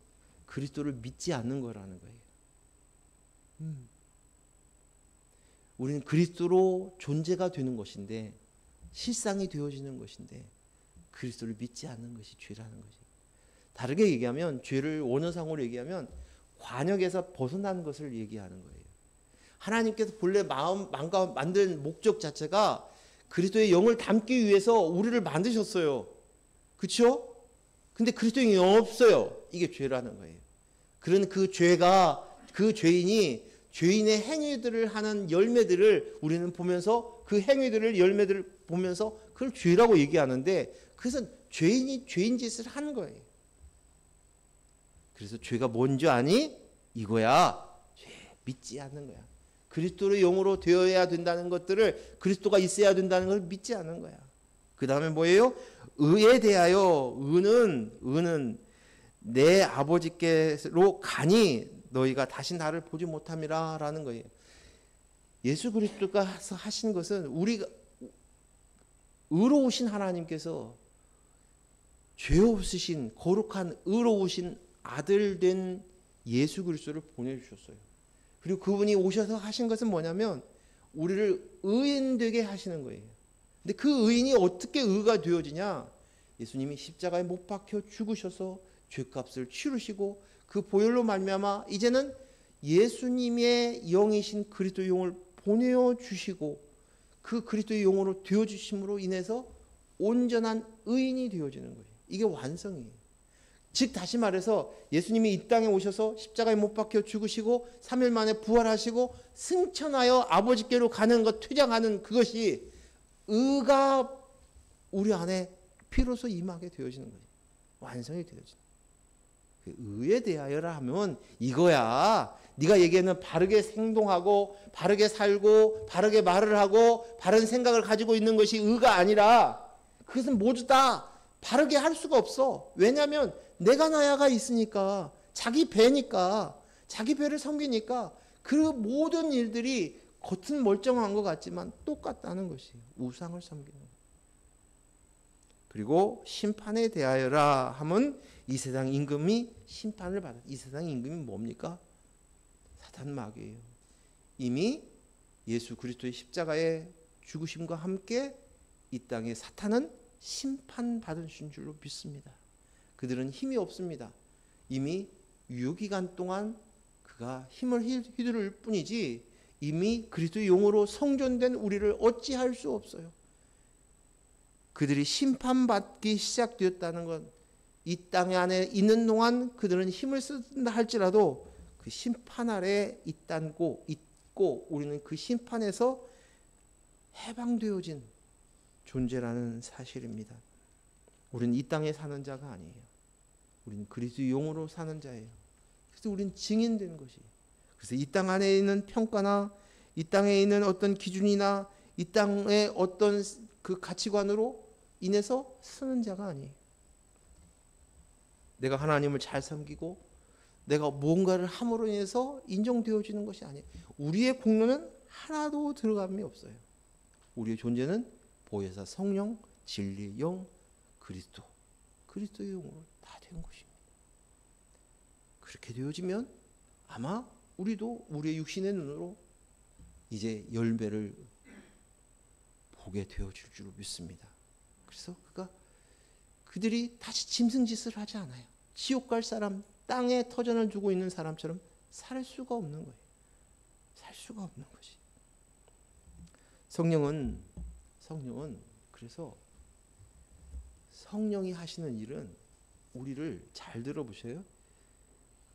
그리스도를 믿지 않는 거라는 거예요. 우리는 그리스도로 존재가 되는 것인데, 실상이 되어지는 것인데, 그리스도를 믿지 않는 것이 죄라는 거지. 다르게 얘기하면, 죄를 원어상으로 얘기하면 관역에서 벗어난 것을 얘기하는 거예요. 하나님께서 본래 마음과 만든 목적 자체가 그리스도의 영을 담기 위해서 우리를 만드셨어요. 그렇죠? 근데 그리스도의 영이 없어요. 이게 죄라는 거예요. 그런 그 죄가, 그 죄인이 죄인의 행위들을 하는 열매들을 우리는 보면서, 그 행위들을, 열매들을 보면서 그걸 죄라고 얘기하는데, 그것은 죄인이 죄인 짓을 하는 거예요. 그래서 죄가 뭔지 아니? 이거야. 죄 믿지 않는 거야. 그리스도의 영으로 되어야 된다는 것들을, 그리스도가 있어야 된다는 걸 믿지 않는 거야. 그 다음에 뭐예요? 의에 대하여, 의는 내 아버지께로 가니 너희가 다시 나를 보지 못함이라 라는 거예요. 예수 그리스도가 하신 것은, 우리가 의로우신 하나님께서 죄 없으신 거룩한 의로우신 아들 된 예수 그리스도를 보내주셨어요. 그리고 그분이 오셔서 하신 것은 뭐냐면, 우리를 의인 되게 하시는 거예요. 근데 그 의인이 어떻게 의가 되어지냐? 예수님이 십자가에 못 박혀 죽으셔서 죄값을 치르시고, 그 보혈로 말미암아 이제는 예수님의 영이신 그리스도의 영을 보내어 주시고, 그 그리스도의 영으로 되어 주심으로 인해서 온전한 의인이 되어지는 거예요. 이게 완성이에요. 즉 다시 말해서, 예수님이 이 땅에 오셔서 십자가에 못 박혀 죽으시고 3일 만에 부활하시고 승천하여 아버지께로 가는 것, 퇴장하는 그것이 의가 우리 안에 피로서 임하게 되어지는 거예요. 완성이 되어지는 거예요. 의에 대하여라 하면 이거야. 네가 얘기하는 바르게 행동하고 바르게 살고 바르게 말을 하고 바른 생각을 가지고 있는 것이 의가 아니라, 그것은 모두 다 바르게 할 수가 없어. 왜냐하면 내가 나야가 있으니까, 자기 배니까, 자기 배를 섬기니까 그 모든 일들이 겉은 멀쩡한 것 같지만 똑같다는 것이에요. 우상을 섬기는 거예요. 그리고 심판에 대하여라 하면, 이 세상 임금이 심판을 받아. 이 세상 임금이 뭡니까? 사탄 마귀예요. 이미 예수 그리스도의 십자가의 죽으심과 함께 이 땅에 사탄은 심판받으신 줄로 믿습니다. 그들은 힘이 없습니다. 이미 유효기간 동안 그가 힘을 휘두를 뿐이지, 이미 그리스도의 영으로 성전된 우리를 어찌할 수 없어요. 그들이 심판받기 시작되었다는 것, 이 땅 안에 있는 동안 그들은 힘을 쓴다 할지라도 그 심판 아래 있고 우리는 그 심판에서 해방되어진 존재라는 사실입니다. 우리는 이 땅에 사는 자가 아니에요. 우리는 그리스도의 영으로 사는 자예요. 그래서 우리는 증인된 것이에요. 그래서 이 땅 안에 있는 평가나 이 땅에 있는 어떤 기준이나 이 땅의 어떤 그 가치관으로 인해서 쓰는 자가 아니에요. 내가 하나님을 잘 섬기고 내가 뭔가를 함으로 인해서 인정되어지는 것이 아니에요. 우리의 공로는 하나도 들어감이 없어요. 우리의 존재는 보혜사 성령, 진리의 영, 그리스도의 영으로 다 된 것입니다. 그렇게 되어지면 아마 우리도 우리의 육신의 눈으로 이제 열매를 보게 되어질 줄 믿습니다. 그래서 그들이 다시 짐승짓을 하지 않아요. 지옥 갈 사람, 땅에 터전을 두고 있는 사람처럼 살 수가 없는 거예요. 살 수가 없는 것이. 성령은 그래서 성령이 하시는 일은 우리를 잘 들어보세요.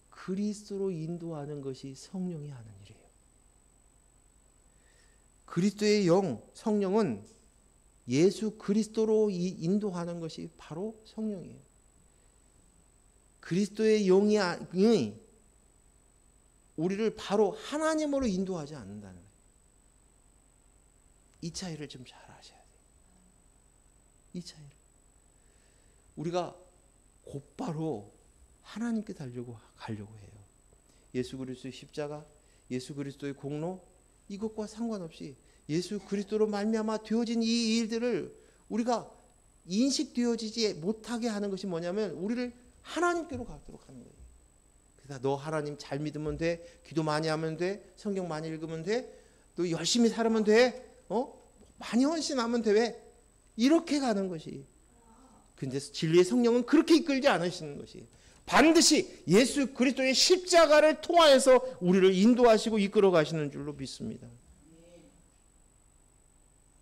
그리스도로 인도하는 것이 성령이 하는 일이에요. 그리스도의 영, 성령은 예수 그리스도로 인도하는 것이 바로 성령이에요. 그리스도의 영이 우리를 바로 하나님으로 인도하지 않는다는 거예요. 이 차이를 좀 잘 아셔야 돼요. 이 차이를. 우리가 곧바로 하나님께 가려고 해요. 예수 그리스도의 십자가, 예수 그리스도의 공로, 이것과 상관없이 예수 그리스도로 말미암아 되어진 이 일들을 우리가 인식되어지지 못하게 하는 것이 뭐냐면 우리를 하나님께로 가도록 하는 거예요. 그래서 너 하나님 잘 믿으면 돼, 기도 많이 하면 돼, 성경 많이 읽으면 돼, 너 열심히 살면 돼, 많이 헌신하면 돼, 왜? 이렇게 가는 것이. 근데 진리의 성령은 그렇게 이끌지 않으시는 것이 반드시 예수 그리스도의 십자가를 통하여서 우리를 인도하시고 이끌어 가시는 줄로 믿습니다.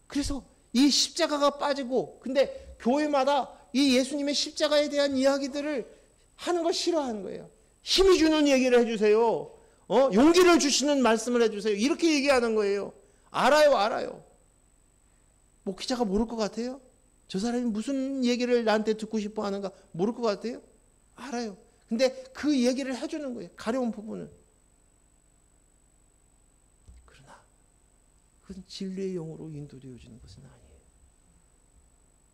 그래서 이 십자가가 빠지고, 근데 교회마다 이 예수님의 십자가에 대한 이야기들을 하는 거 싫어하는 거예요. 힘이 주는 얘기를 해주세요. 용기를 주시는 말씀을 해주세요. 이렇게 얘기하는 거예요. 알아요. 목회자가 모를 것 같아요? 저 사람이 무슨 얘기를 나한테 듣고 싶어 하는가 모를 것 같아요? 알아요. 근데 그 얘기를 해주는 거예요. 가려운 부분을. 그러나 그건 진리의 영으로 인도되어지는 것은 아니에요.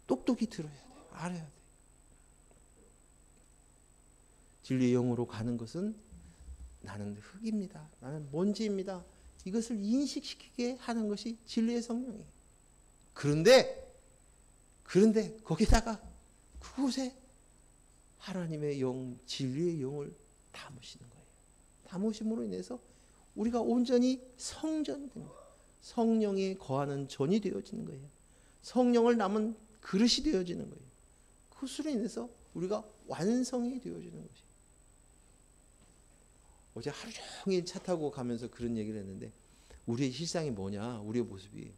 똑똑히 들어야 돼요. 알아야 돼요. 진리의 영으로 가는 것은 나는 흙입니다. 나는 먼지입니다. 이것을 인식시키게 하는 것이 진리의 성령이에요. 그런데 거기다가 그곳에 하나님의 영, 진리의 영을 담으시는 거예요. 담으심으로 인해서 우리가 온전히 성전된 거예요. 성령이 거하는 전이 되어지는 거예요. 성령을 남은 그릇이 되어지는 거예요. 그것으로 인해서 우리가 완성이 되어지는 것이에요. 어제 하루 종일 차 타고 가면서 그런 얘기를 했는데 우리의 실상이 뭐냐, 우리의 모습이.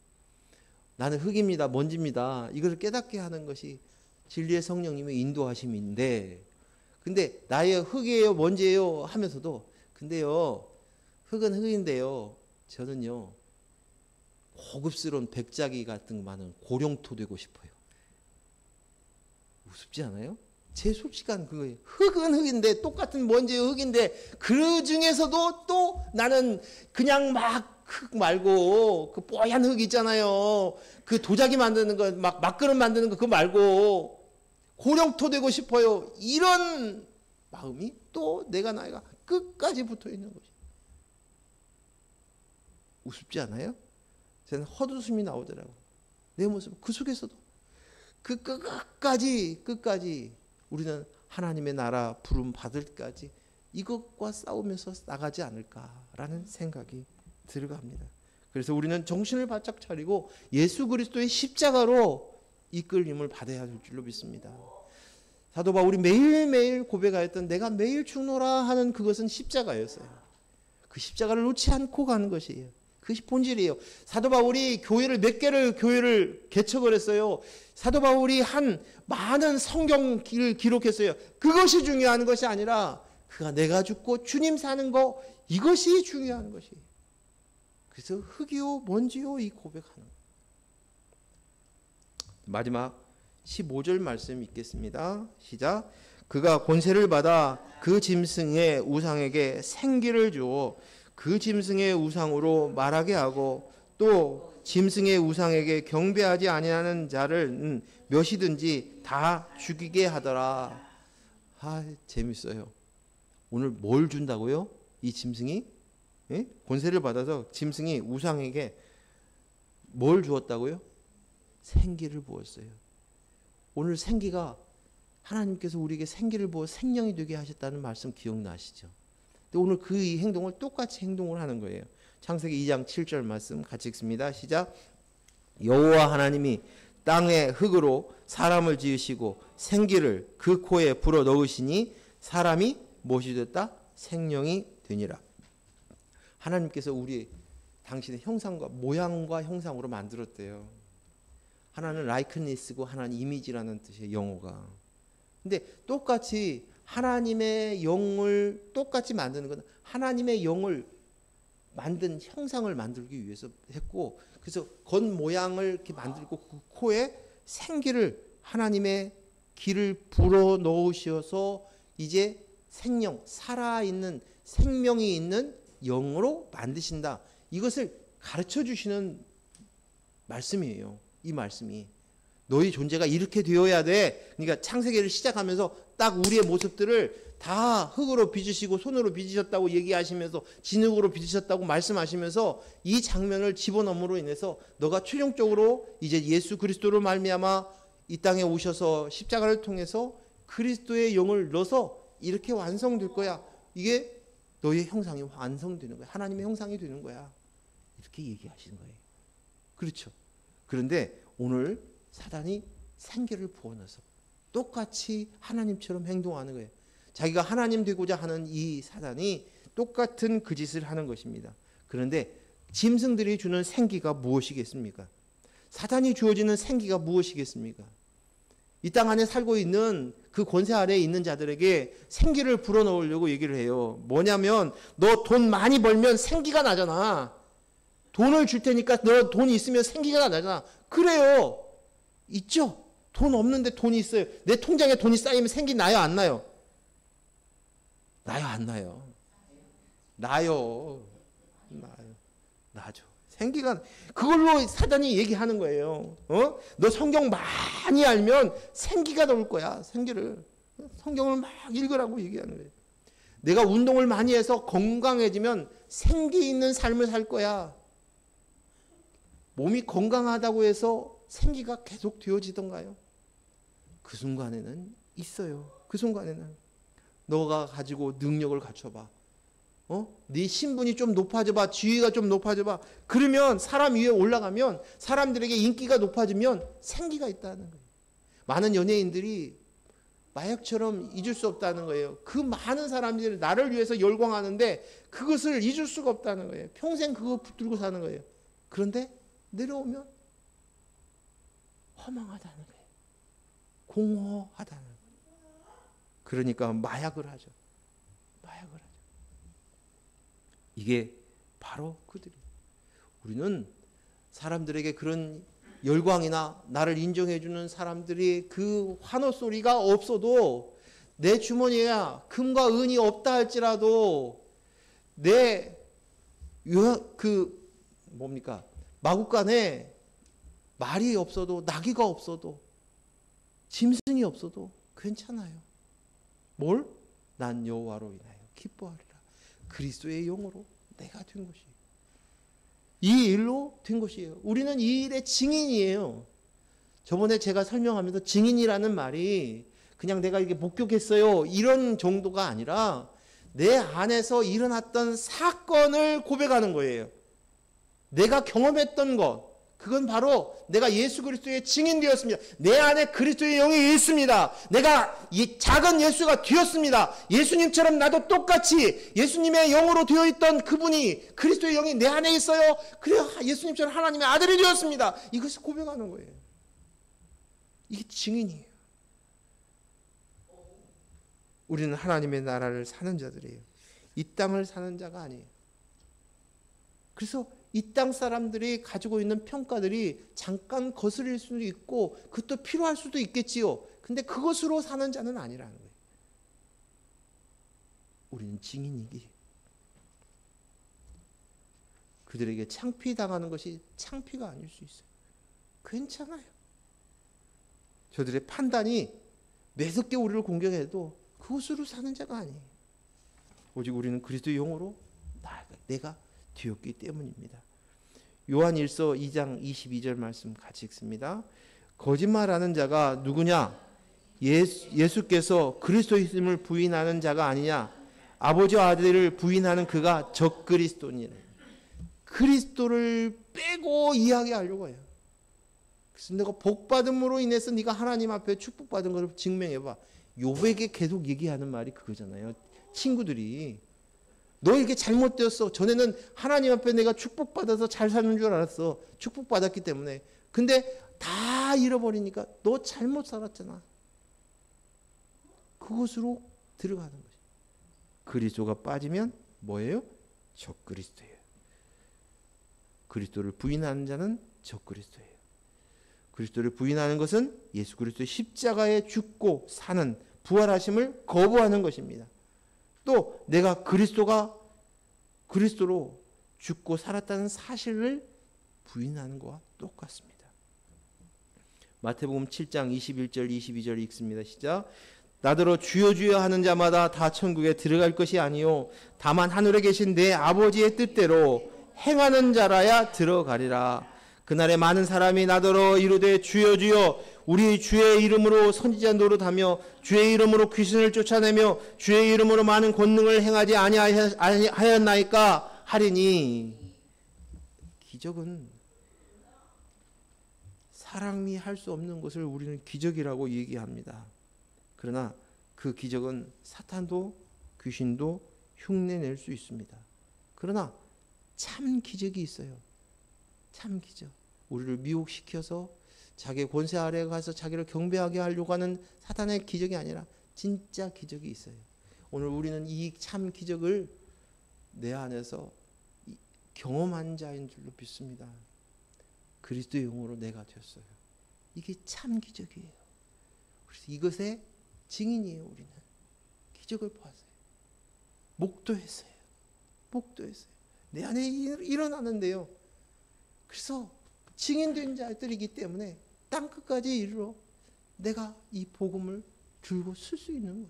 나는 흙입니다, 먼지입니다. 이걸 깨닫게 하는 것이 진리의 성령님의 인도하심인데, 근데 나의 흙이에요, 먼지예요 하면서도, 근데요, 흙은 흙인데요, 저는요, 고급스러운 백작이 같은 많은 고령토 되고 싶어요. 우습지 않아요? 제 솔직한 그거예요. 흙은 흙인데, 똑같은 먼지의 흙인데, 그 중에서도 또 나는 그냥 막 흙 말고 그 뽀얀 흙 있잖아요. 그 도자기 만드는 거, 막 막그릇 만드는 거 그거 말고 고령토 되고 싶어요. 이런 마음이 또 나이가 끝까지 붙어 있는 것이. 우습지 않아요? 저는 헛웃음이 나오더라고. 내 모습 그 속에서도 그 끝까지 우리는 하나님의 나라 부름 받을 때까지 이것과 싸우면서 나가지 않을까라는 생각이 들어갑니다. 그래서 우리는 정신을 바짝 차리고 예수 그리스도의 십자가로 이끌림을 받아야 할 줄로 믿습니다. 사도 바울이 매일매일 고백하였던 내가 매일 죽노라 하는 그것은 십자가였어요. 그 십자가를 놓지 않고 가는 것이에요. 그 그것이 본질이에요. 사도 바울이 몇 개를 교회를 개척을 했어요. 사도 바울이 한 많은 성경을 기록했어요. 그것이 중요한 것이 아니라 그가 내가 죽고 주님 사는 거, 이것이 중요한 것이. 그래서 흙이요 먼지요 이 고백하는. 마지막 15절 말씀 읽겠습니다. 시작. 그가 권세를 받아 그 짐승의 우상에게 생기를 주어 그 짐승의 우상으로 말하게 하고 또 짐승의 우상에게 경배하지 아니하는 자를 몇이든지 다 죽이게 하더라. 재밌어요. 오늘 뭘 준다고요? 이 짐승이? 예? 권세를 받아서 짐승이 우상에게 뭘 주었다고요? 생기를 부었어요. 오늘 생기가 하나님께서 우리에게 생기를 부어 생명이 되게 하셨다는 말씀 기억나시죠? 근데 오늘 그 이 행동을 똑같이 행동을 하는 거예요. 창세기 2장 7절 말씀 같이 읽습니다. 시작. 여호와 하나님이 땅의 흙으로 사람을 지으시고 생기를 그 코에 불어 넣으시니 사람이 무엇이 됐다? 생명이 되니라. 하나님께서 당신의 형상과 모양과 형상으로 만들었대요. 하나는 라이크니스고 하나는 이미지라는 뜻이에요. 영어가. 근데 똑같이 하나님의 영을 똑같이 만드는 건 하나님의 영을 만든 형상을 만들기 위해서 했고, 그래서 겉모양을 이렇게 만들고 그 코에 생기를 하나님의 기를 불어 넣으셔서 이제 생명, 살아있는 생명이 있는 영으로 만드신다. 이것을 가르쳐 주시는 말씀이에요. 이 말씀이. 너희 존재가 이렇게 되어야 돼. 그러니까 창세기를 시작하면서 딱 우리의 모습들을 다 흙으로 빚으시고 손으로 빚으셨다고 얘기하시면서 진흙으로 빚으셨다고 말씀하시면서 이 장면을 집어넣음으로 인해서 너가 최종적으로 이제 예수 그리스도로 말미암아 이 땅에 오셔서 십자가를 통해서 그리스도의 영을 넣어서 이렇게 완성될 거야. 이게 너의 형상이 완성되는 거야. 하나님의 형상이 되는 거야. 이렇게 얘기하시는 거예요. 그렇죠. 그런데 오늘 사단이 생기를 부어넣어서 똑같이 하나님처럼 행동하는 거예요. 자기가 하나님 되고자 하는 이 사단이 똑같은 그 짓을 하는 것입니다. 그런데 짐승들이 주는 생기가 무엇이겠습니까? 사단이 주어지는 생기가 무엇이겠습니까? 이 땅 안에 살고 있는 그 권세 아래에 있는 자들에게 생기를 불어넣으려고 얘기를 해요. 뭐냐면 너 돈 많이 벌면 생기가 나잖아. 돈을 줄 테니까 너 돈 있으면 생기가 나잖아. 그래요. 있죠. 돈 없는데 돈이 있어요. 내 통장에 돈이 쌓이면 생기 나요, 안 나요? 나요, 안 나요? 나요. 나죠. 생기가, 그걸로 사단이 얘기하는 거예요. 너 성경 많이 알면 생기가 나올 거야. 성경을 막 읽으라고 얘기하는 거예요. 내가 운동을 많이 해서 건강해지면 생기 있는 삶을 살 거야. 몸이 건강하다고 해서 생기가 계속 되어지던가요? 그 순간에는 있어요. 그 순간에는 너가 가지고 능력을 갖춰봐. 네 신분이 좀 높아져봐. 지위가 좀 높아져봐. 그러면 사람 위에 올라가면 사람들에게 인기가 높아지면 생기가 있다는 거예요. 많은 연예인들이 마약처럼 잊을 수 없다는 거예요. 그 많은 사람들이 나를 위해서 열광하는데 그것을 잊을 수가 없다는 거예요. 평생 그거 붙들고 사는 거예요. 그런데 내려오면 허망하다는 거예요. 공허하다는 거예요. 그러니까 마약을 하죠. 이게 바로 그들이. 우리는 사람들에게 그런 열광이나 나를 인정해주는 사람들이 그 환호 소리가 없어도 내 주머니에 금과 은이 없다 할지라도 내 마구간에 말이 없어도 나귀가 없어도 짐승이 없어도 괜찮아요. 뭘? 난 여호와로 인하여 기뻐하리라. 그리스도의 영으로 내가 된 것이에요. 이 일로 된 것이에요. 우리는 이 일의 증인이에요. 저번에 제가 설명하면서 증인이라는 말이 그냥 내가 이게 목격했어요 이런 정도가 아니라 내 안에서 일어났던 사건을 고백하는 거예요. 내가 경험했던 것, 그건 바로 내가 예수 그리스도의 증인되었습니다. 내 안에 그리스도의 영이 있습니다. 내가 이 작은 예수가 되었습니다. 예수님처럼 나도 똑같이 예수님의 영으로 되어 있던 그분이, 그리스도의 영이 내 안에 있어요. 그래야 예수님처럼 하나님의 아들이 되었습니다. 이것을 고백하는 거예요. 이게 증인이에요. 우리는 하나님의 나라를 사는 자들이에요. 이 땅을 사는 자가 아니에요. 그래서 이 땅 사람들이 가지고 있는 평가들이 잠깐 거스릴 수도 있고 그것도 필요할 수도 있겠지요. 근데 그것으로 사는 자는 아니라는 거예요. 우리는 증인이기. 그들에게 창피당하는 것이 창피가 아닐 수 있어요. 괜찮아요. 저들의 판단이 매섭게 우리를 공격해도 그것으로 사는 자가 아니에요. 오직 우리는 그리스도의 영으로 내가 되었기 때문입니다. 요한일서 2장 22절 말씀 같이 읽습니다. 거짓말하는 자가 누구냐? 예수께서 그리스도이심을 부인하는 자가 아니냐? 아버지와 아들을 부인하는 그가 적그리스도니라. 그리스도를 빼고 이야기하려고 해요. 그래서 내가 복받음으로 인해서 네가 하나님 앞에 축복받은 것을 증명해봐. 욥에게 계속 얘기하는 말이 그거잖아요. 친구들이 너 이렇게 잘못되었어. 전에는 하나님 앞에 내가 축복받아서 잘 사는 줄 알았어. 축복받았기 때문에. 근데 다 잃어버리니까 너 잘못 살았잖아. 그것으로 들어가는 거지. 그리스도가 빠지면 뭐예요? 적그리스도예요. 그리스도를 부인하는 자는 적그리스도예요. 그리스도를 부인하는 것은 예수 그리스도의 십자가에 죽고 사는 부활하심을 거부하는 것입니다. 또 내가 그리스도로 죽고 살았다는 사실을 부인하는 것과 똑같습니다. 마태복음 7장 21절 22절 읽습니다. 시작. 나더러 주여 주여 하는 자마다 다 천국에 들어갈 것이 아니요 다만 하늘에 계신 내 아버지의 뜻대로 행하는 자라야 들어가리라. 그날에 많은 사람이 나더러 이르되 주여 주여 우리 주의 이름으로 선지자 노릇하며 주의 이름으로 귀신을 쫓아내며 주의 이름으로 많은 권능을 행하지 아니하였나이까 하리니. 기적은 사람이 할 수 없는 것을 우리는 기적이라고 얘기합니다. 그러나 그 기적은 사탄도 귀신도 흉내낼 수 있습니다. 그러나 참 기적이 있어요. 참 기적. 우리를 미혹시켜서 자기의 권세 아래에 가서 자기를 경배하게 하려고 하는 사탄의 기적이 아니라 진짜 기적이 있어요. 오늘 우리는 이 참 기적을 내 안에서 경험한 자인 줄로 믿습니다. 그리스도의 영으로 내가 되었어요. 이게 참 기적이에요. 그래서 이것의 증인이에요. 우리는 기적을 보았어요. 목도했어요. 내 안에 일어나는데요. 그래서 증인된 자들이기 때문에 땅 끝까지 이르러 내가 이 복음을 들고 쓸 수 있는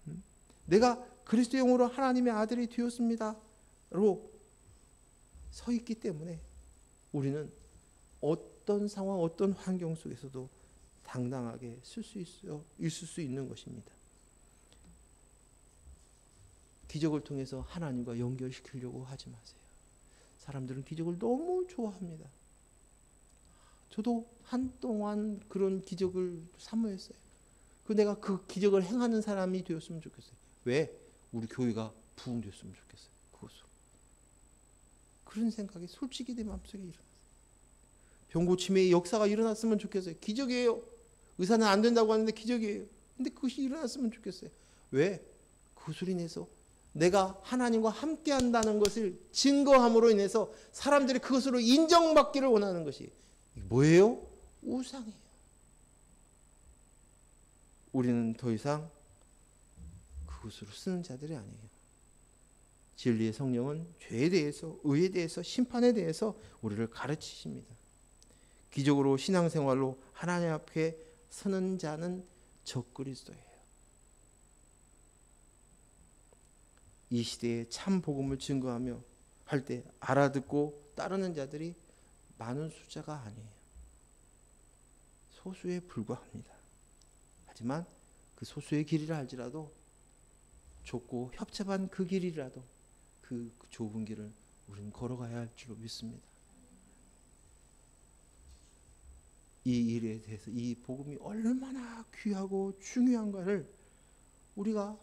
거예요. 내가 그리스도 영으로 하나님의 아들이 되었습니다로 서 있기 때문에 우리는 어떤 상황, 어떤 환경 속에서도 당당하게 있을 수 있는 것입니다. 기적을 통해서 하나님과 연결시키려고 하지 마세요. 사람들은 기적을 너무 좋아합니다. 저도 한동안 그런 기적을 사모했어요. 내가 그 기적을 행하는 사람이 되었으면 좋겠어요. 왜? 우리 교회가 부흥됐으면 좋겠어요. 그것으로. 그런 생각이 솔직히 내 마음속에 일어났어요. 병고침의 역사가 일어났으면 좋겠어요. 기적이에요. 의사는 안 된다고 하는데 기적이에요. 근데 그것이 일어났으면 좋겠어요. 왜? 그것으로 인해서 내가 하나님과 함께 한다는 것을 증거함으로 인해서 사람들이 그것으로 인정받기를 원하는 것이 뭐예요? 우상이에요. 우리는 더 이상 그것으로 쓰는 자들이 아니에요. 진리의 성령은 죄에 대해서, 의에 대해서, 심판에 대해서 우리를 가르치십니다. 기적으로 신앙생활로 하나님 앞에 서는 자는 적그리스도예요. 이 시대에 참 복음을 증거하며 할 때 알아듣고 따르는 자들이 많은 숫자가 아니에요. 소수에 불과합니다. 하지만 그 소수의 길이라 할지라도 좁고 협잡한 그 길이라도 그 좁은 길을 우리는 걸어가야 할 줄로 믿습니다. 이 일에 대해서 이 복음이 얼마나 귀하고 중요한가를 우리가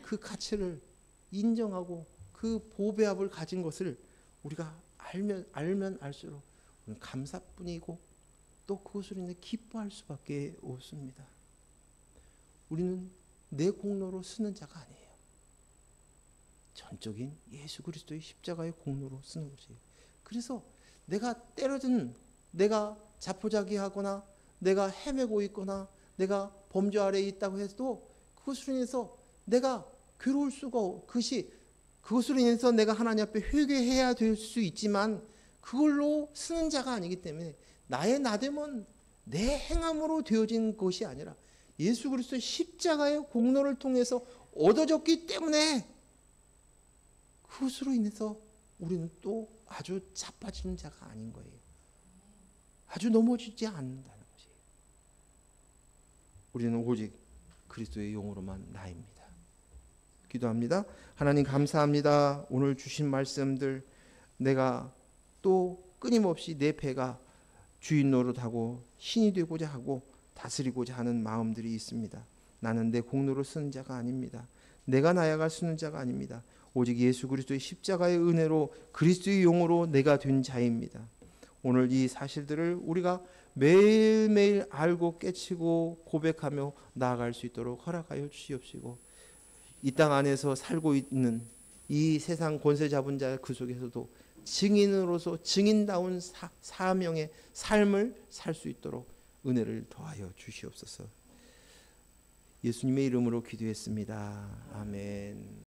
그 가치를 인정하고 그 보배압을 가진 것을 우리가 알면 알수록 우리는 감사뿐이고 또 그것으로 인해 기뻐할 수밖에 없습니다. 우리는 내 공로로 쓰는 자가 아니에요. 전적인 예수 그리스도의 십자가의 공로로 쓰는 것이에요. 그래서 내가 때로는 내가 자포자기하거나 내가 헤매고 있거나 내가 범죄 아래에 있다고 해도 그것으로 인해서 내가 괴로울 수가 그것으로 인해서 내가 하나님 앞에 회개해야 될 수 있지만 그걸로 쓰는 자가 아니기 때문에 나의 나됨은 내 행함으로 되어진 것이 아니라 예수 그리스도의 십자가의 공로를 통해서 얻어졌기 때문에 그것으로 인해서 우리는 또 아주 자빠지는 자가 아닌 거예요. 아주 넘어지지 않는다는 것이에요. 우리는 오직 그리스도의 용으로만 나입니다. 기도합니다. 하나님 감사합니다. 오늘 주신 말씀들 내가 또 끊임없이 내 배가 주인 노릇하고 신이 되고자 하고 다스리고자 하는 마음들이 있습니다. 나는 내 공로로 쓰는 자가 아닙니다. 내가 나아갈 쓰는 자가 아닙니다. 오직 예수 그리스도의 십자가의 은혜로 그리스도의 용으로 내가 된 자입니다. 오늘 이 사실들을 우리가 매일매일 알고 깨치고 고백하며 나아갈 수 있도록 허락하여 주시옵시고 이 땅 안에서 살고 있는 이 세상 권세 잡은 자 그 속에서도 증인으로서 증인다운 사명의 삶을 살 수 있도록 은혜를 더하여 주시옵소서. 예수님의 이름으로 기도했습니다. 아멘.